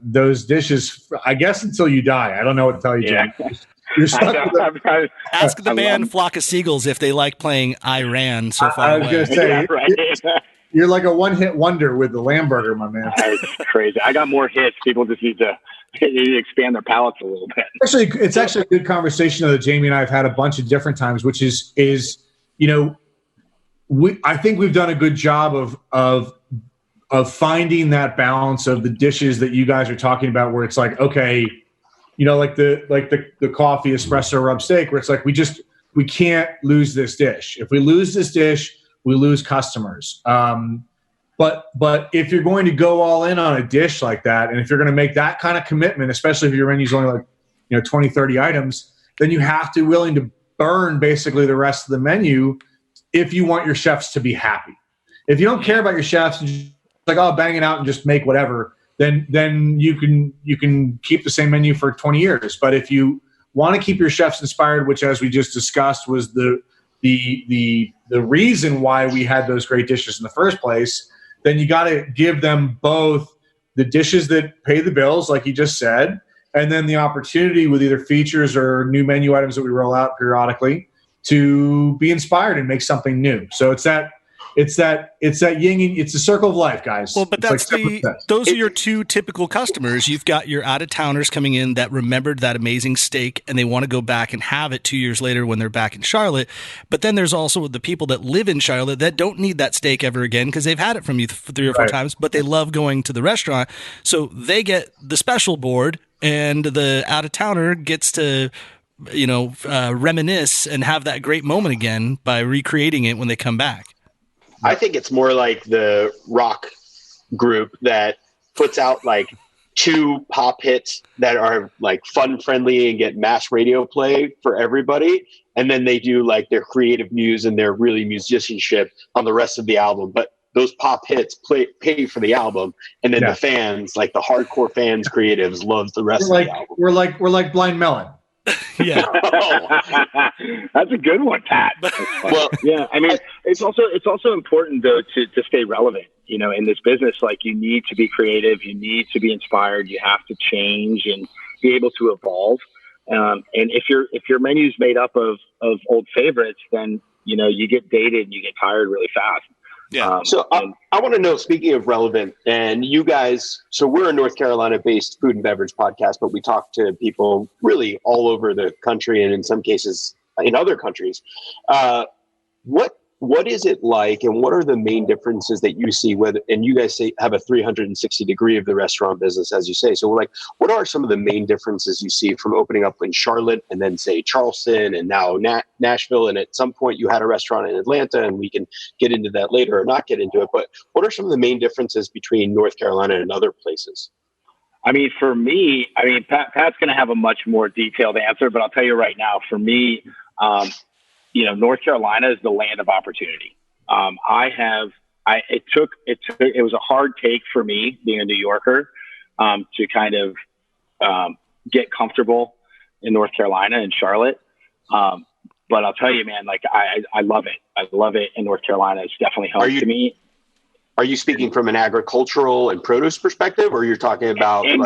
Speaker 4: those dishes. I guess until you die. I don't know what to tell you, Jim. You're stuck
Speaker 2: Ask the band Flock of Seagulls if they like playing I Ran So Far
Speaker 4: I was going to say,
Speaker 5: Yeah, right.
Speaker 4: You're like a one-hit wonder with the lamb burger, my man.
Speaker 5: It's crazy. I got more hits. People just need to expand their palates a little bit.
Speaker 4: It's actually a good conversation that Jamie and I have had a bunch of different times, which is I think we've done a good job of finding that balance of the dishes that you guys are talking about, where it's like, okay, like the coffee espresso rub steak, where it's like we can't lose this dish. If we lose this dish, we lose customers. But if you're going to go all in on a dish like that, and if you're going to make that kind of commitment, especially if your menu's only like 20, 30 items, then you have to be willing to burn basically the rest of the menu if you want your chefs to be happy. If you don't care about your chefs, and just like, oh, bang it out and just make whatever, then you can keep the same menu for 20 years. But if you want to keep your chefs inspired, which, as we just discussed, was the reason why we had those great dishes in the first place, then you got to give them both the dishes that pay the bills, like you just said, and then the opportunity with either features or new menu items that we roll out periodically to be inspired and make something new. So it's that yin and it's a circle of life, guys.
Speaker 2: Well, but those are your two typical customers. You've got your out-of-towners coming in that remembered that amazing steak and they want to go back and have it 2 years later when they're back in Charlotte. But then there's also the people that live in Charlotte that don't need that steak ever again because they've had it from you 3 or 4 times, but they love going to the restaurant. So they get the special board and the out-of-towner gets to reminisce and have that great moment again by recreating it when they come back.
Speaker 3: I think it's more like the rock group that puts out like 2 pop hits that are like fun friendly and get mass radio play for everybody. And then they do like their creative muse and their really musicianship on the rest of the album. But those pop hits pay for the album. And then the fans, like the hardcore fans, creatives love the rest of the album.
Speaker 4: We're like Blind Melon.
Speaker 2: Yeah.
Speaker 5: That's a good one, Pat. Well, yeah. I mean, it's also important though to stay relevant. In this business, like you need to be creative, you need to be inspired, you have to change and be able to evolve. And if your menu's made up of old favorites, then you get dated and you get tired really fast.
Speaker 2: Yeah.
Speaker 3: So I want to know, speaking of relevant, and you guys, so we're a North Carolina-based food and beverage podcast, but we talk to people really all over the country and in some cases in other countries. What is it like, and what are the main differences that you see? And you guys have a 360 degree of the restaurant business, as you say. So, what are some of the main differences you see from opening up in Charlotte and then say Charleston and now Nashville? And at some point, you had a restaurant in Atlanta, and we can get into that later or not get into it. But what are some of the main differences between North Carolina and other places?
Speaker 5: I mean, for me, Pat's going to have a much more detailed answer, but I'll tell you right now, for me, North Carolina is the land of opportunity. It was a hard take for me being a New Yorker, to kind of, get comfortable in North Carolina and Charlotte. But I'll tell you, man, like I love it. I love it in North Carolina. It's definitely home to me.
Speaker 3: Are you speaking from an agricultural and produce perspective, or you're talking about
Speaker 5: in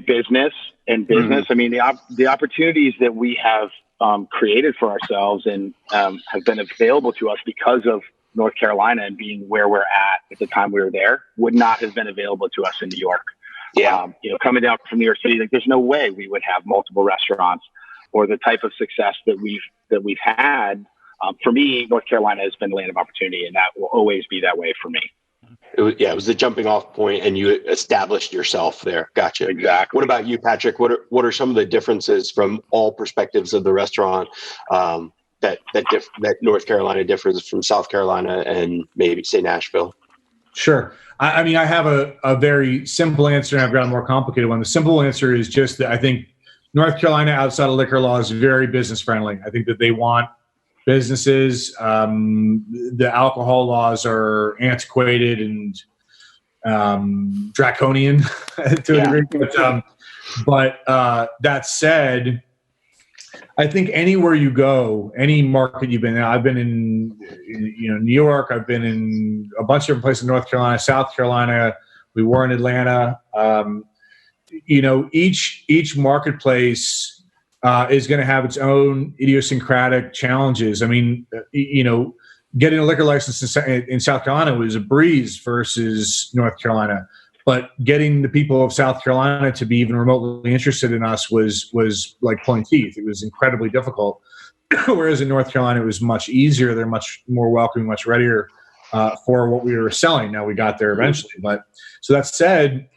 Speaker 5: business? Mm-hmm. I mean, the opportunities that we have created for ourselves and have been available to us because of North Carolina and being where we're at the time we were there would not have been available to us in New York.
Speaker 3: Yeah.
Speaker 5: Coming down from New York City, like there's no way we would have multiple restaurants or the type of success that we've had. For me, North Carolina has been the land of opportunity, and that will always be that way for me.
Speaker 3: It was the jumping off point, and you established yourself there. Gotcha.
Speaker 5: Exactly.
Speaker 3: What about you, Patrick? What are some of the differences from all perspectives of the restaurant that that North Carolina differs from South Carolina and maybe say Nashville?
Speaker 4: Sure. I mean, I have a very simple answer, and I've got a more complicated one. The simple answer is just that I think North Carolina, outside of liquor law, is very business friendly. I think that they want businesses. The alcohol laws are antiquated and draconian to a degree. But that said, I think anywhere you go, any market you've been in, I've been in New York, I've been in a bunch of different places in North Carolina, South Carolina, we were in Atlanta. Each marketplace is going to have its own idiosyncratic challenges. I mean, getting a liquor license in South Carolina was a breeze versus North Carolina. But getting the people of South Carolina to be even remotely interested in us was like pulling teeth. It was incredibly difficult. Whereas in North Carolina, it was much easier. They're much more welcoming, much readier for what we were selling. Now we got there eventually. But so that said,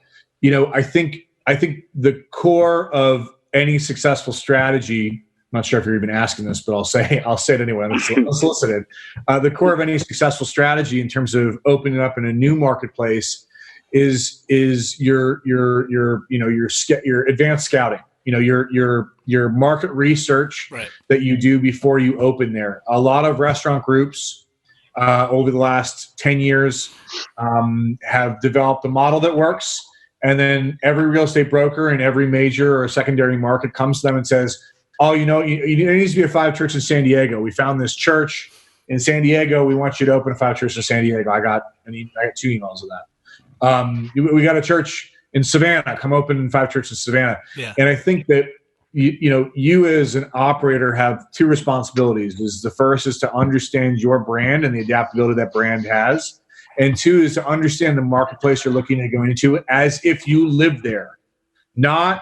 Speaker 4: I think the core of any successful strategy, I'm not sure if you're even asking this, but I'll say it anyway. I'm unsolicited. The core of any successful strategy in terms of opening up in a new marketplace is your advanced scouting, your market research that you do before you open there. A lot of restaurant groups over the last 10 years have developed a model that works, and then every real estate broker in every major or secondary market comes to them and says, oh, there needs to be a 5 church in San Diego. We found this church in San Diego. We want you to open a 5 church in San Diego. I got 2 emails of that. We got a church in Savannah. Come open 5 churches in Savannah. Yeah. And I think that you as an operator have 2 responsibilities. The first is to understand your brand and the adaptability that brand has, and 2 is to understand the marketplace you're looking at going into as if you live there, not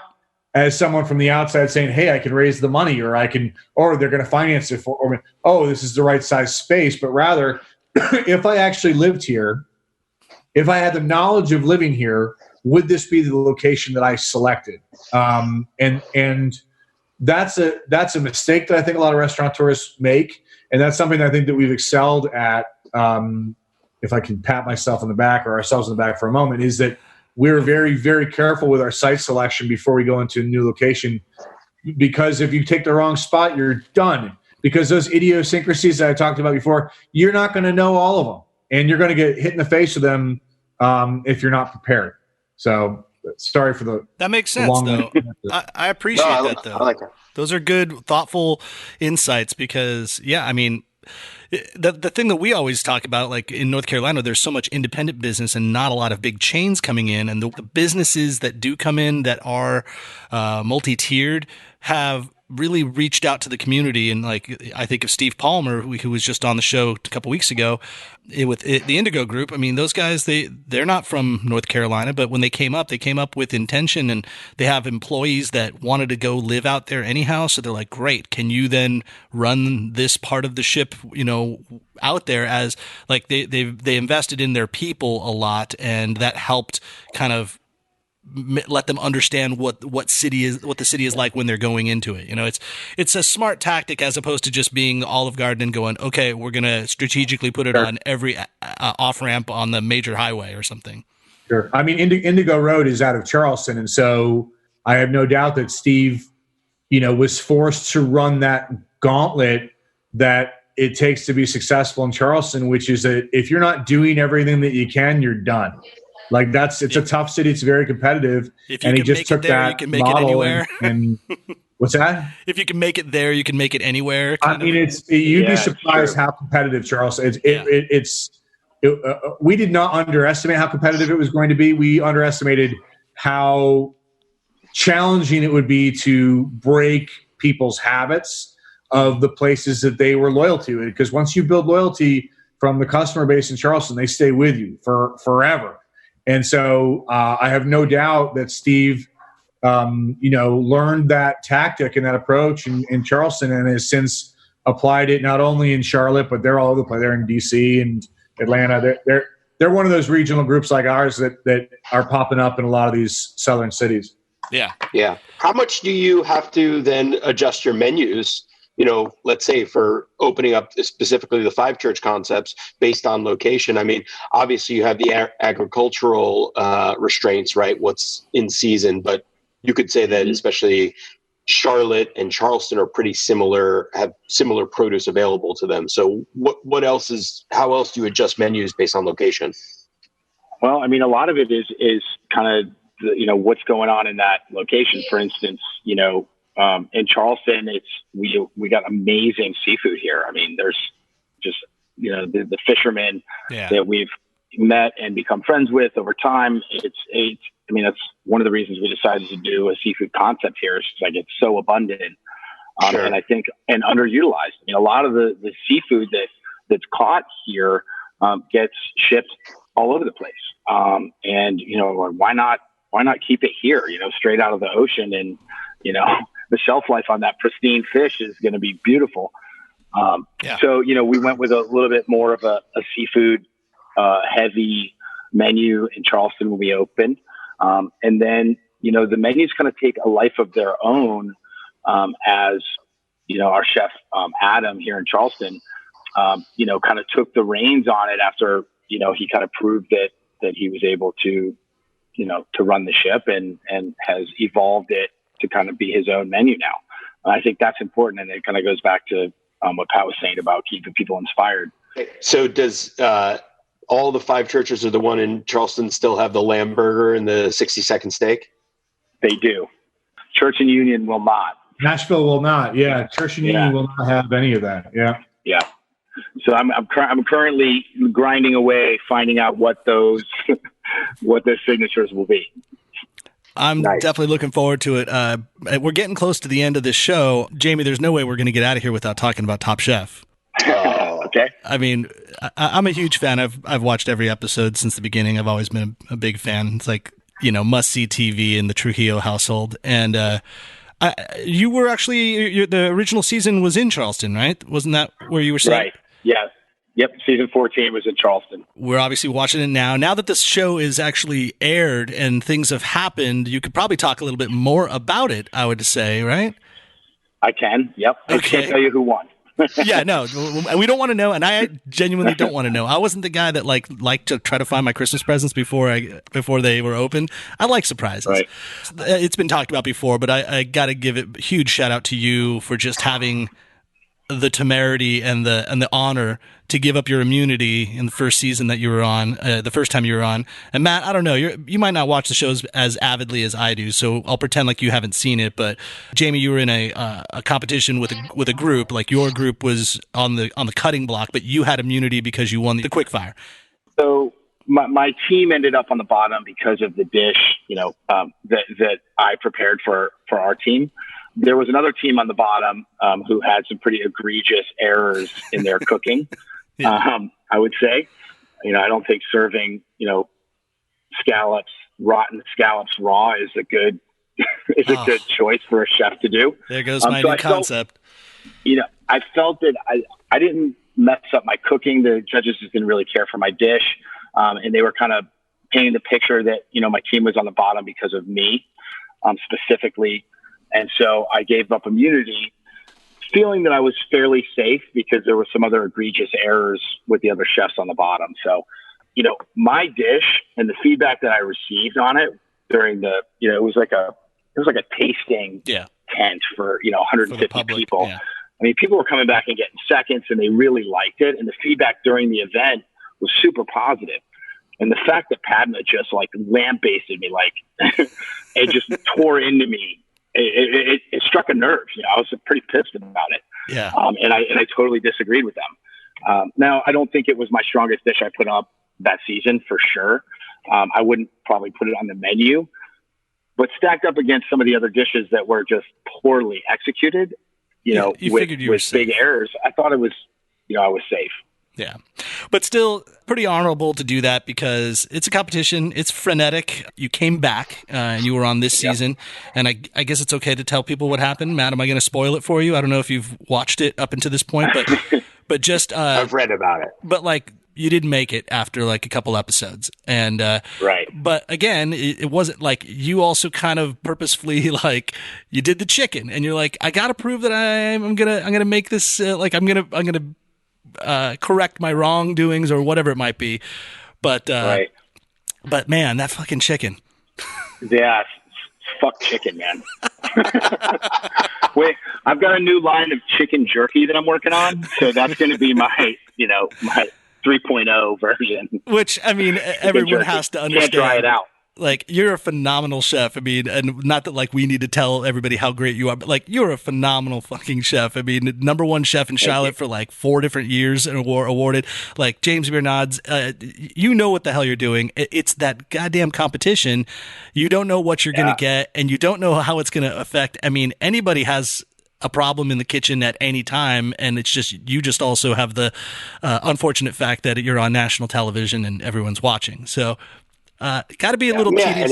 Speaker 4: as someone from the outside saying, "Hey, I can raise the money," or they're going to finance it for, or this is the right size space. But rather, if I actually lived here. If I had the knowledge of living here, would this be the location that I selected? And that's a mistake that I think a lot of restaurateurs make, and that's something that I think that we've excelled at. If I can pat myself on the back or ourselves on the back for a moment, is that we're very, very careful with our site selection before we go into a new location, because if you take the wrong spot, you're done. Because those idiosyncrasies that I talked about before, you're not going to know all of them, and you're going to get hit in the face with them. If you're not prepared. So sorry for the
Speaker 2: that makes sense though. I appreciate that though.
Speaker 3: I like that.
Speaker 2: Those are good, thoughtful insights because I mean, the thing that we always talk about, like in North Carolina, there's so much independent business and not a lot of big chains coming in, and the businesses that do come in that are multi-tiered have really reached out to the community. And like, I think of Steve Palmer, who was just on the show a couple weeks ago with the Indigo Group. I mean, those guys, they're not from North Carolina, but when they came up with intention, and they have employees that wanted to go live out there anyhow. So they're like, great. Can you then run this part of the ship, out there as like they invested in their people a lot, and that helped kind of let them understand what the city is like when they're going into it. It's a smart tactic as opposed to just being Olive Garden and going, okay, we're going to strategically put it on every off ramp on the major highway or something.
Speaker 4: Sure. I mean, Indigo Road is out of Charleston. And so I have no doubt that Steve, was forced to run that gauntlet that it takes to be successful in Charleston, which is that if you're not doing everything that you can, you're done. Like it's a tough city. It's very competitive.
Speaker 2: If you can make it there, you can make it anywhere.
Speaker 4: And what's that?
Speaker 2: If you can make it there, you can make it anywhere.
Speaker 4: I mean, you'd be surprised how competitive Charleston is. We did not underestimate how competitive it was going to be. We underestimated how challenging it would be to break people's habits of the places that they were loyal to. Because once you build loyalty from the customer base in Charleston, they stay with you for forever. And so I have no doubt that Steve, learned that tactic and that approach in Charleston, and has since applied it not only in Charlotte, but they're all over the place. They're in DC and Atlanta. They're one of those regional groups like ours that are popping up in a lot of these southern cities.
Speaker 2: Yeah.
Speaker 3: Yeah. How much do you have to then adjust your menus let's say for opening up specifically the 5 church concepts based on location. I mean, obviously you have the agricultural restraints, right? What's in season, but you could say that especially Charlotte and Charleston are pretty similar, have similar produce available to them. So how else do you adjust menus based on location?
Speaker 5: Well, I mean, a lot of it is kind of, what's going on in that location. For instance, in Charleston, we got amazing seafood here. I mean, there's just, the fishermen that we've met and become friends with over time. That's one of the reasons we decided to do a seafood concept here, is like it's so abundant. Sure. And I think, and underutilized. A lot of the seafood that's caught here gets shipped all over the place. Why not keep it here, straight out of the ocean? And, the shelf life on that pristine fish is going to be beautiful. So, we went with a little bit more of a seafood heavy menu in Charleston when we opened. And then, the menus kind of take a life of their own as, our chef, Adam here in Charleston, kind of took the reins on it after, he kind of proved that he was able to, to run the ship and has evolved it to kind of be his own menu now. I think that's important. And it kind of goes back to what Pat was saying about keeping people inspired.
Speaker 3: So does all the 5 churches or the one in Charleston still have the lamb burger and the 60-second steak?
Speaker 5: They do. Church and Union will not.
Speaker 4: Nashville will not. Yeah. Church and Union will not have any of that. Yeah.
Speaker 5: Yeah. So I'm currently grinding away, finding out what those signatures will be.
Speaker 2: I'm definitely looking forward to it. We're getting close to the end of this show. Jamie, there's no way we're going to get out of here without talking about Top Chef.
Speaker 5: Okay.
Speaker 2: I mean, I'm a huge fan. I've watched every episode since the beginning. I've always been a big fan. It's like, must-see TV in the Trujillo household. And you were actually, the original season was in Charleston, right? Wasn't that where you were set?
Speaker 5: Right. Yes. Yep, season 14 was in Charleston.
Speaker 2: We're obviously watching it now. Now that this show is actually aired and things have happened, you could probably talk a little bit more about it, I would say, right?
Speaker 5: I can, yep. Okay. I can't tell you who won.
Speaker 2: Yeah, no, we don't want to know, and I genuinely don't want to know. I wasn't the guy that liked to try to find my Christmas presents before they were open. I like surprises. Right. It's been talked about before, but I got to give it a huge shout out to you for just having the temerity and the honor to give up your immunity in the first season that you were on, the first time you were on. And Matt, I don't know, you might not watch the shows as avidly as I do, so I'll pretend like you haven't seen it. But Jamie, you were in a competition with a group, like your group was on the cutting block, but you had immunity because you won the quickfire.
Speaker 5: So my team ended up on the bottom because of the dish, that I prepared for our team. There was another team on the bottom who had some pretty egregious errors in their cooking. Yeah. I would say, I don't think serving, rotten scallops raw is a good good choice for a chef to do.
Speaker 2: There goes my new concept.
Speaker 5: I felt that I didn't mess up my cooking. The judges just didn't really care for my dish, and they were kind of painting the picture that my team was on the bottom because of me, specifically. And so I gave up immunity, feeling that I was fairly safe because there were some other egregious errors with the other chefs on the bottom. So, my dish and the feedback that I received on it during it was like a tasting tent for 150 people. Yeah. I mean, people were coming back and getting seconds, and they really liked it. And the feedback during the event was super positive. And the fact that Padma just lambasted me, it just tore into me. It struck a nerve. I was pretty pissed about it.
Speaker 2: Yeah.
Speaker 5: And I totally disagreed with them. Now, I don't think it was my strongest dish I put up that season for sure. I wouldn't probably put it on the menu, but stacked up against some of the other dishes that were just poorly executed, with big errors, I thought it was, I was safe.
Speaker 2: Yeah. But still pretty honorable to do that because it's a competition. It's frenetic. You came back and you were on this season. And I guess it's okay to tell people what happened. Matt, am I going to spoil it for you? I don't know if you've watched it up until this point, but just,
Speaker 3: I've read about it.
Speaker 2: But you didn't make it after like a couple episodes. And
Speaker 5: right.
Speaker 2: But again, it wasn't like you also kind of purposefully like you did the chicken, and you're like, I got to prove that I'm gonna make this like I'm gonna correct my wrongdoings or whatever it might be. But
Speaker 5: right.
Speaker 2: But man, that fucking chicken.
Speaker 5: Yeah, fuck chicken, man. Wait, I've got a new line of chicken jerky that I'm working on, so that's going to be my 3.0 version.
Speaker 2: Which, I mean, everyone has to understand.
Speaker 5: Can't dry it out.
Speaker 2: Like, you're a phenomenal chef. I mean, and not that like we need to tell everybody how great you are, but like you're a phenomenal fucking chef. I mean, #1 chef in Charlotte for like 4 different years and awarded. Like James Beer nods. You know what the hell you're doing. It's that goddamn competition. You don't know what you're going to get, and you don't know how it's going to affect. I mean, anybody has a problem in the kitchen at any time, and it's just you just also have the unfortunate fact that you're on national television and everyone's watching. So. Got to be a little tedious.
Speaker 3: And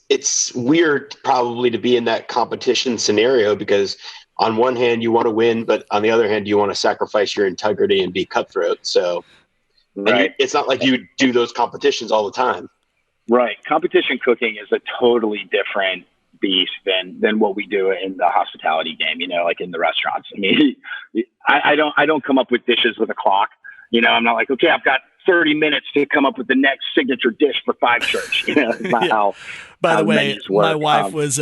Speaker 3: it's weird probably to be in that competition scenario, because on one hand you want to win, but on the other hand you want to sacrifice your integrity and be cutthroat. So
Speaker 5: right.
Speaker 3: It's not like you do those competitions all the time.
Speaker 5: Right. Competition cooking is a totally different beast than what we do in the hospitality game, like in the restaurants. I mean, I don't come up with dishes with a clock. I'm not like, okay, I've got 30 minutes to come up with the next signature dish for Five Church. It's not how.
Speaker 2: By the way, my wife
Speaker 5: work.
Speaker 2: was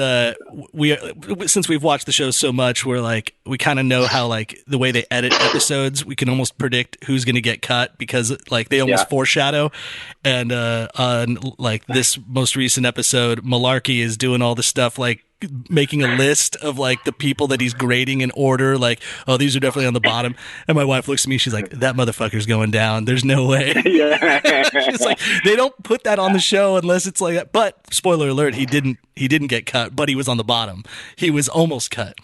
Speaker 2: since we've watched the show so much, we're like we kind of know how like the way they edit episodes, we can almost predict who's going to get cut because like they almost foreshadow. And on like this most recent episode, Malarkey is doing all the stuff like making a list of like the people that he's grading in order, like, oh, these are definitely on the bottom. And my wife looks at me, she's like, that motherfucker's going down. There's no way. She's like, they don't put that on the show unless it's like that. But spoiler alert, he didn't get cut, but he was on the bottom. He was almost cut.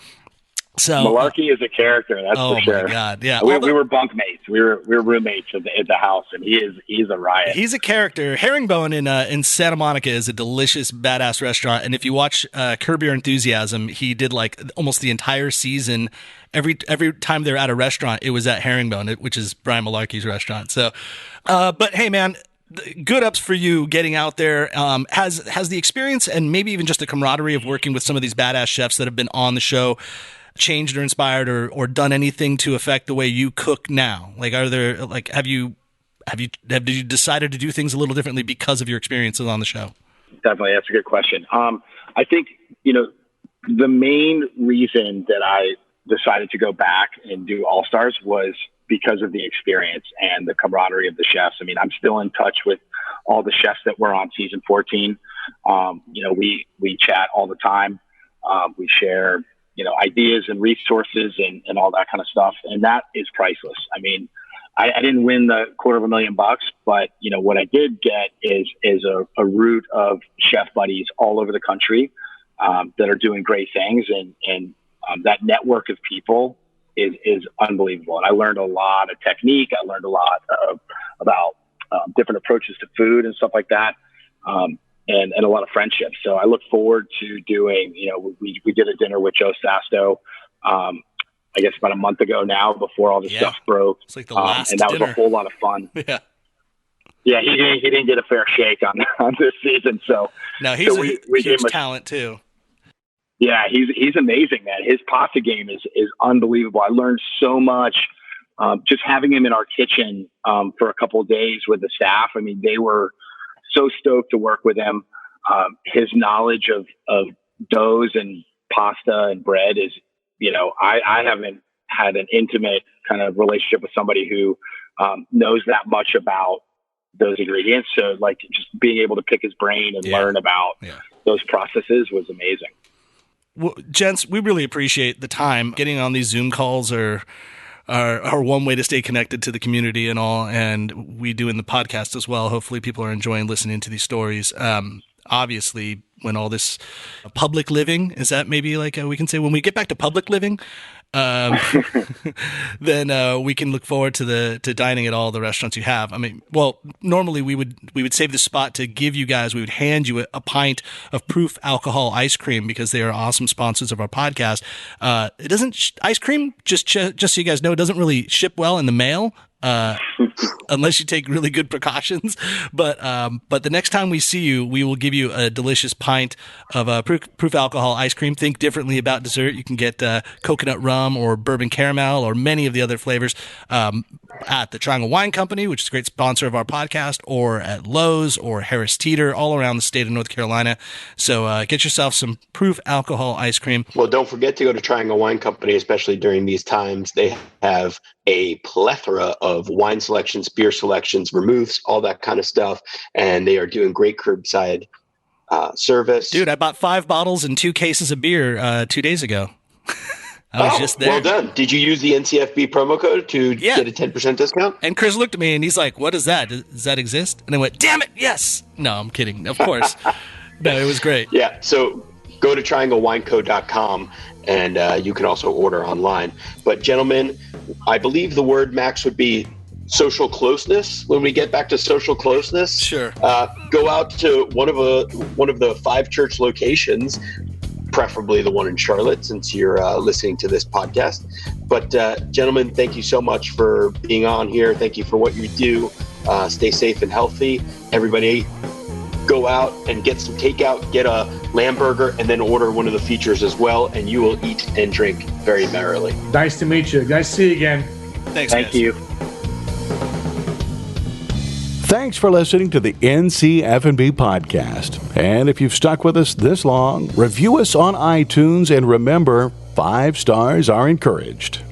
Speaker 2: So
Speaker 5: Malarkey is a character, that's for sure.
Speaker 2: Oh my God, yeah.
Speaker 5: We were bunkmates. We were roommates at the house, and he's a riot.
Speaker 2: He's a character. Herringbone in Santa Monica is a delicious, badass restaurant. And if you watch Curb Your Enthusiasm, he did like almost the entire season. Every time they're at a restaurant, it was at Herringbone, which is Brian Malarkey's restaurant. So, but hey, man. Good ups for you getting out there. Has the experience and maybe even just the camaraderie of working with some of these badass chefs that have been on the show changed or inspired or done anything to affect the way you cook now? Like, are there like have you decided to do things a little differently because of your experiences on the show?
Speaker 5: Definitely, that's a good question. I think the main reason that I decided to go back and do All Stars was because of the experience and the camaraderie of the chefs. I mean, I'm still in touch with all the chefs that were on season 14. We chat all the time. We share, ideas and resources and all that kind of stuff. And that is priceless. I mean, I didn't win the $250,000, but what I did get is a root of chef buddies all over the country, that are doing great things. And that network of people is unbelievable. And I learned a lot of technique. I learned a lot about different approaches to food and stuff like that. And a lot of friendships. So I look forward to doing, we did a dinner with Joe Sasto, I guess about a month ago now before all this stuff broke.
Speaker 2: It's like the last
Speaker 5: and that
Speaker 2: dinner.
Speaker 5: was a whole lot of fun.
Speaker 2: Yeah.
Speaker 5: Yeah. He didn't get a fair shake on this season. So
Speaker 2: no, he's
Speaker 5: we
Speaker 2: a huge
Speaker 5: gave him
Speaker 2: talent too.
Speaker 5: Yeah, he's amazing, man. His pasta game is unbelievable. I learned so much just having him in our kitchen for a couple of days with the staff. I mean, they were so stoked to work with him. His knowledge of doughs and pasta and bread is, I haven't had an intimate kind of relationship with somebody who knows that much about those ingredients. So like just being able to pick his brain and learn about those processes was amazing.
Speaker 2: Well, gents, we really appreciate the time. Getting on these Zoom calls are one way to stay connected to the community and all, and we do in the podcast as well. Hopefully people are enjoying listening to these stories. Obviously, when all this public living, is that maybe like we can say when we get back to public living, then we can look forward to dining at all the restaurants you have. I mean, well, normally we would save the spot to give you guys, we would hand you a pint of Proof alcohol ice cream because they are awesome sponsors of our podcast. It doesn't ice cream, just so you guys know, it doesn't really ship well in the mail. unless you take really good precautions. But the next time we see you, we will give you a delicious pint of proof alcohol ice cream. Think differently about dessert. You can get coconut rum or bourbon caramel or many of the other flavors at the Triangle Wine Company, which is a great sponsor of our podcast, or at Lowe's or Harris Teeter, all around the state of North Carolina. So get yourself some proof alcohol ice cream.
Speaker 3: Well, don't forget to go to Triangle Wine Company, especially during these times. They have a plethora of wine selections, beer selections, vermouths, all that kind of stuff. And they are doing great curbside service.
Speaker 2: Dude, I bought 5 bottles and 2 cases of beer 2 days ago. I was just there.
Speaker 3: Well done. Did you use the NCFB promo code to get a 10% discount?
Speaker 2: And Chris looked at me and he's like, what is that? Does that exist? And I went, damn it, yes. No, I'm kidding. Of course. No, it was great.
Speaker 3: Yeah. So go to trianglewineco.com and you can also order online. But gentlemen, I believe the word, Max, would be social closeness. When we get back to social closeness,
Speaker 2: sure.
Speaker 3: Go out to one of the 5 church locations, preferably the one in Charlotte, since you're listening to this podcast. But gentlemen, thank you so much for being on here. Thank you for what you do. Stay safe and healthy. Everybody, go out and get some takeout, get a lamb burger, and then order one of the features as well, and you will eat and drink very merrily.
Speaker 4: Nice to meet you. Nice to see you again.
Speaker 2: Thanks,
Speaker 5: Thank
Speaker 2: guys.
Speaker 5: you.
Speaker 1: Thanks for listening to the NCF&B podcast. And if you've stuck with us this long, review us on iTunes, and remember, 5 stars are encouraged.